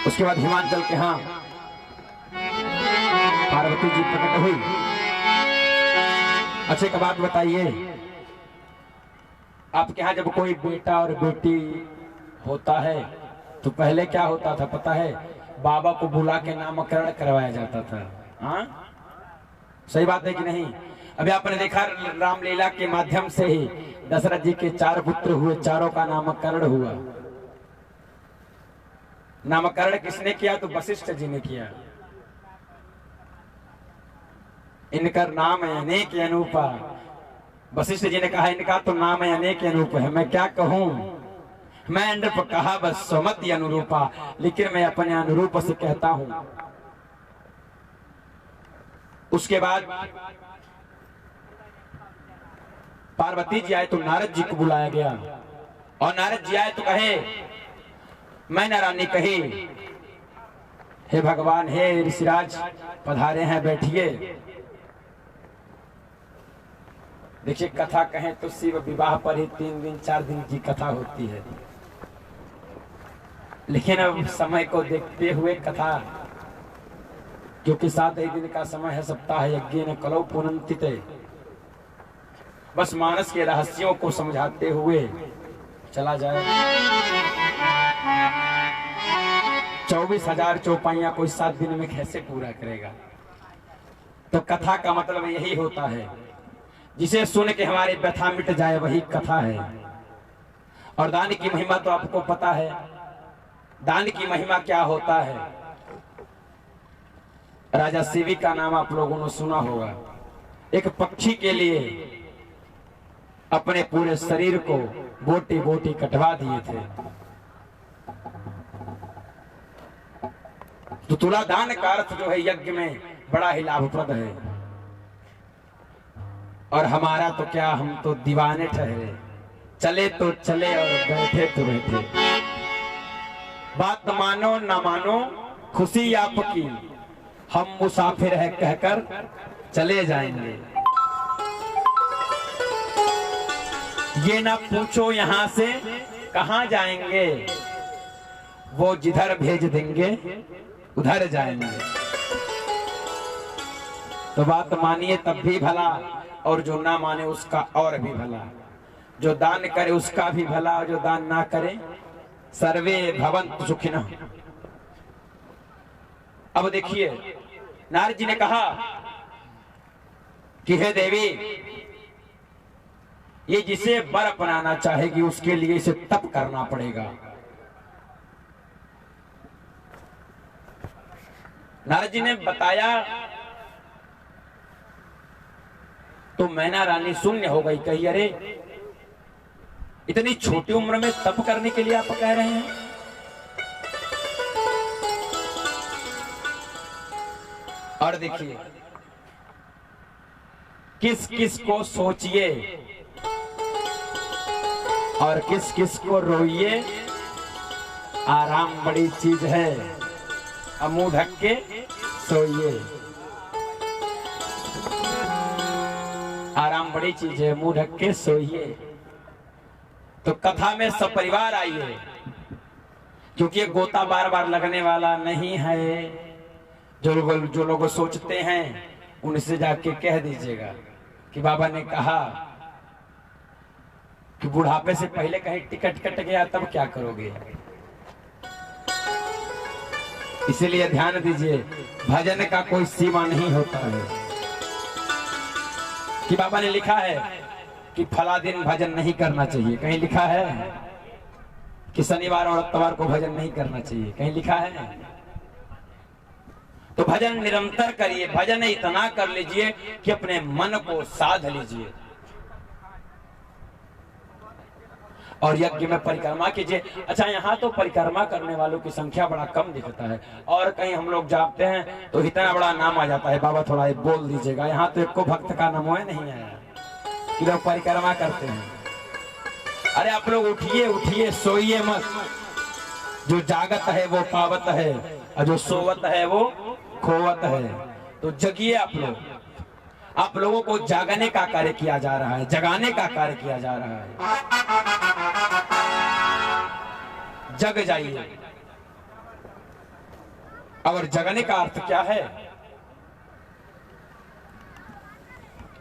Speaker 3: उसके बाद हिमाचल के यहाँ पार्वती जी प्रकट हुई। अच्छे एक बात बताइए, आपके यहाँ जब कोई बेटा और बेटी होता है तो पहले क्या होता था पता है? बाबा को बुला के नामकरण करवाया जाता था। हाँ, सही बात है कि नहीं? अभी आपने देखा रामलीला के माध्यम से ही दशरथ जी के 4 पुत्र हुए, चारों का नामकरण हुआ। नामकरण किसने किया? तो वशिष्ठ जी ने किया। इनका नाम है अनेक अनूपा। वशिष्ठ जी ने कहा इनका तो नाम है अनेक अनूप है, मैं क्या कहूं, मैं नृप कहा बस सुमति अनुरूपा, लेकिन मैं अपने अनुरूप से कहता हूं। उसके बाद पार्वती जी आए तो नारद जी को बुलाया गया, और नारद जी आए तो कहे मैना रानी कही हे भगवान, हे ऋषिराज पधारे हैं, बैठिए। देखिए कथा कहें तो शिव विवाह पर ही 3 दिन 4 दिन की कथा होती है, लेकिन अब समय को देखते हुए कथा, क्योंकि 7 दिन का समय है, सप्ताह यज्ञ न कलौ पुनंतिते, बस मानस के रहस्यों को समझाते हुए चला जाए। 24,000 चौपाइयां कोई 7 दिन में कैसे पूरा करेगा? तो कथा का मतलब यही होता है, जिसे सुन के हमारी व्यथा मिट जाए वही कथा है। और दान की महिमा तो आपको पता है, दान की महिमा क्या होता है? राजा शिवी का नाम आप लोगों ने सुना होगा। एक पक्षी के लिए अपने पूरे शरीर को बोटी बोटी कटवा दिए थे। तो तुला दान का अर्थ जो है यज्ञ में बड़ा ही लाभप्रद है। और हमारा तो क्या, हम तो दीवाने ठहरे, चले तो चले और बैठे तो बैठे। बात मानो ना मानो खुशी आपकी, हम मुसाफिर है कहकर चले जाएंगे। ये ना पूछो यहां से कहां जाएंगे, वो जिधर भेज देंगे उधर जाएंगे। तो बात मानिए तब भी भला, और जो ना माने उसका और भी भला। जो दान करे उसका भी भला, और जो दान ना करे सर्वे भवन्तु सुखिनः। अब देखिए नारद जी ने कहा कि हे देवी, ये जिसे वर अपनाना चाहेगी उसके लिए इसे तप करना पड़ेगा। नारद जी ने बताया तो मैना रानी शून्य हो गई, कही अरे इतनी छोटी उम्र में तप करने के लिए आप कह रहे हैं? और देखिए किस किस को सोचिए और किस किस को रोइए, आराम बड़ी चीज है, अब मुंह ढक के सोइए। आराम बड़ी चीज है, मुंह ढक के सोइए। तो कथा में सपरिवार आइए, क्योंकि ये गोता बार बार लगने वाला नहीं है। जो लोग सोचते हैं उनसे जाके कह दीजिएगा कि बाबा ने कहा कि बुढ़ापे से पहले कहीं टिकट कट गया तब क्या करोगे? इसीलिए ध्यान दीजिए, भजन का कोई सीमा नहीं होता है। कि बाबा ने लिखा है कि फला दिन भजन नहीं करना चाहिए, कहीं लिखा है कि शनिवार और इतवार को भजन नहीं करना चाहिए, कहीं लिखा है? तो भजन निरंतर करिए, भजन इतना कर लीजिए कि अपने मन को साध लीजिए और यज्ञ में परिक्रमा कीजिए। अच्छा, यहाँ तो परिक्रमा करने वालों की संख्या बड़ा कम दिखता है, और कहीं हम लोग जाते हैं तो इतना बड़ा नाम आ जाता है। बाबा थोड़ा ये बोल दीजिएगा, यहाँ तो एक को भक्त का नाम है नहीं आया कि लोग परिक्रमा करते हैं। अरे आप लोग उठिए उठिए, सोइए मत। जो जागत है वो पावत है, और जो सोवत है वो खोवत है। तो जगिए आप लोग। आप लोगों को जागने का कार्य किया जा रहा है, जगाने का कार्य किया जा रहा है। जग जाइए। और जगने का अर्थ क्या है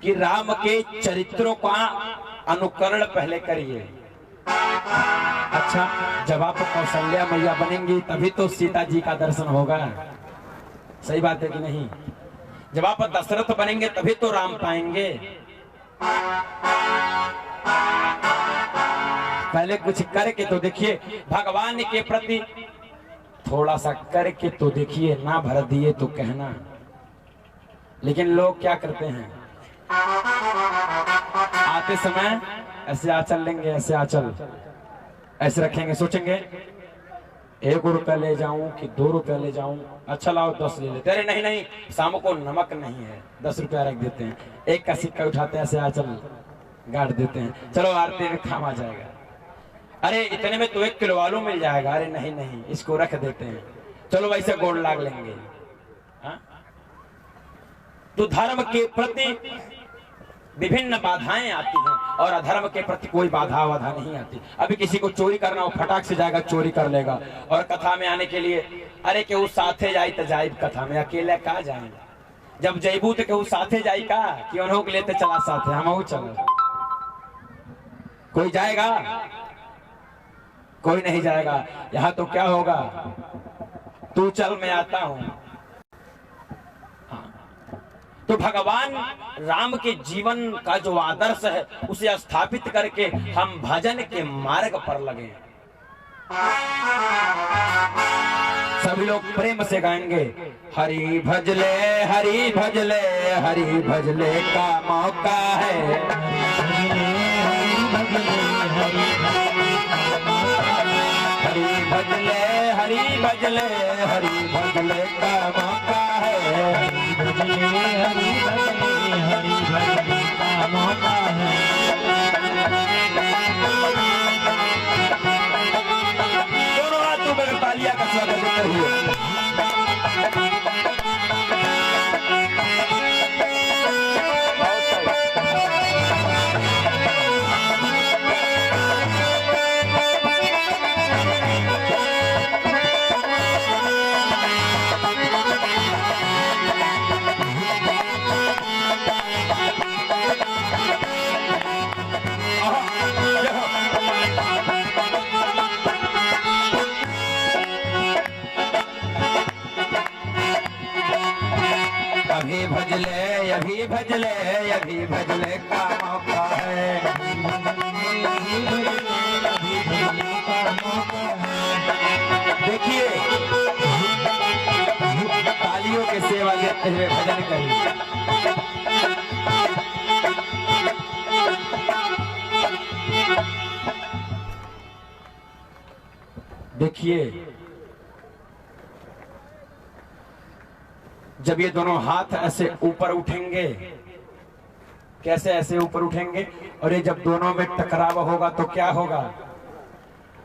Speaker 3: कि राम के चरित्रों का अनुकरण पहले करिए। अच्छा, जब आप कौशल्या मैया बनेंगी तभी तो सीता जी का दर्शन होगा। सही बात है कि नहीं? जब आप दशरथ बनेंगे तभी तो राम पाएंगे। पहले कुछ करके तो देखिए, भगवान के प्रति थोड़ा सा करके तो देखिए, ना भर दिए तो कहना। लेकिन लोग क्या करते हैं, आते समय ऐसे आंचल लेंगे, ऐसे आंचल ऐसे रखेंगे, सोचेंगे 1 रुपया ले जाऊं कि 2 रुपया ले जाऊं, अच्छा लाओ 10 ले लेते। अरे नहीं नहीं, शाम को नमक नहीं है, 10 रुपया रख देते हैं। 1 का सिक्का उठाते हैं, ऐसे आंचल गाड़ देते हैं, चलो आरती में काम आ जाएगा। अरे इतने में तो 1 किलो आलू मिल जाएगा। अरे नहीं नहीं, इसको रख देते हैं, चलो वैसे गोड़ लाग लेंगे। हा? तो धर्म के प्रति विभिन्न बाधाएं आती हैं और अधर्म के प्रति कोई बाधा नहीं आती। अभी किसी को चोरी करना हो, फटाक से जाएगा, चोरी कर लेगा। और कथा में आने के लिए, अरे केहू साथे जाई तो जाइब कथा में, अकेले का जाएगा? जब जैबू तो केहू साथे जाई का कि उन्हों के लेते चला साथे, हम चलो। कोई जाएगा? कोई नहीं जाएगा। यहाँ तो क्या होगा, तू चल मैं आता हूं। तो भगवान राम के जीवन का जो आदर्श है उसे स्थापित करके हम भजन के मार्ग पर लगे। सभी लोग प्रेम से गाएंगे, हरि भजले हरि भजले हरि भजले का मौका है। हरि भजले हरि भजले हरि भजले का मौका है। दोनों हाथों में तालियां का स्वागत करिए। अभी भजले अभी भजले का मौका है। देखिए, तालियों के सेवा देते हुए भजन करिए। देखिए, जब ये दोनों हाथ ऐसे ऊपर उठेंगे, कैसे ऐसे ऊपर उठेंगे, और ये जब दोनों में टकराव होगा तो क्या होगा,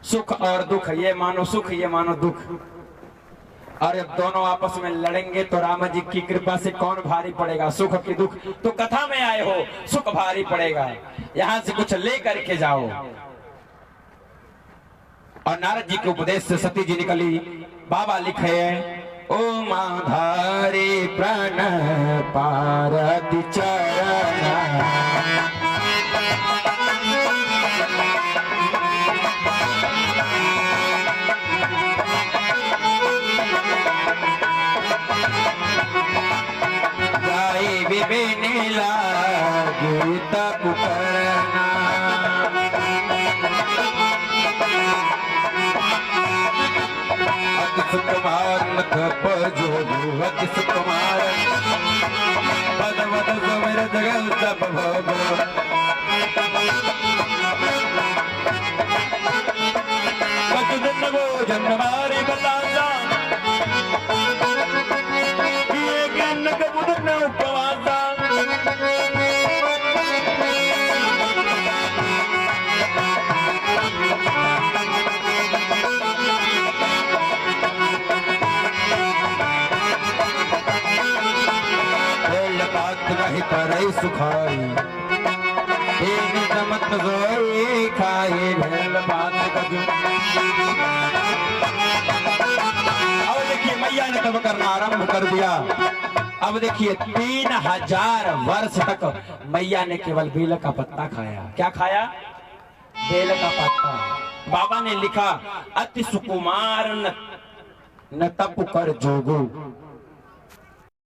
Speaker 3: सुख और दुख, ये मानो सुख ये मानो दुख। और जब दोनों आपस में लड़ेंगे तो राम जी की कृपा से कौन भारी पड़ेगा, सुख की दुख? तो कथा में आए हो, सुख भारी पड़ेगा, यहां से कुछ ले करके जाओ। और नारद जी के उपदेश से सती जी निकली। बाबा लिखे, ओ माधारी प्राण पारति चरण, लागी तप करना। अति सुकुमार नथ जोगु अति सुकुमार पद मद सुमिर जगल सब भोग। कछु दिन गो जन्म मारी बलासा किए ज्ञान कबूत न उपवासा। नहीं करई सुखाई तेरी दमत गोई खाई भेल बात कजू। अब देखिए मैया ने तब करना आरंभ कर दिया। अब देखिए 3000 वर्ष तक मैया ने केवल बेल का पत्ता खाया। क्या खाया? बेल का पत्ता। बाबा ने लिखा अति सुकुमार न तप कर जोगो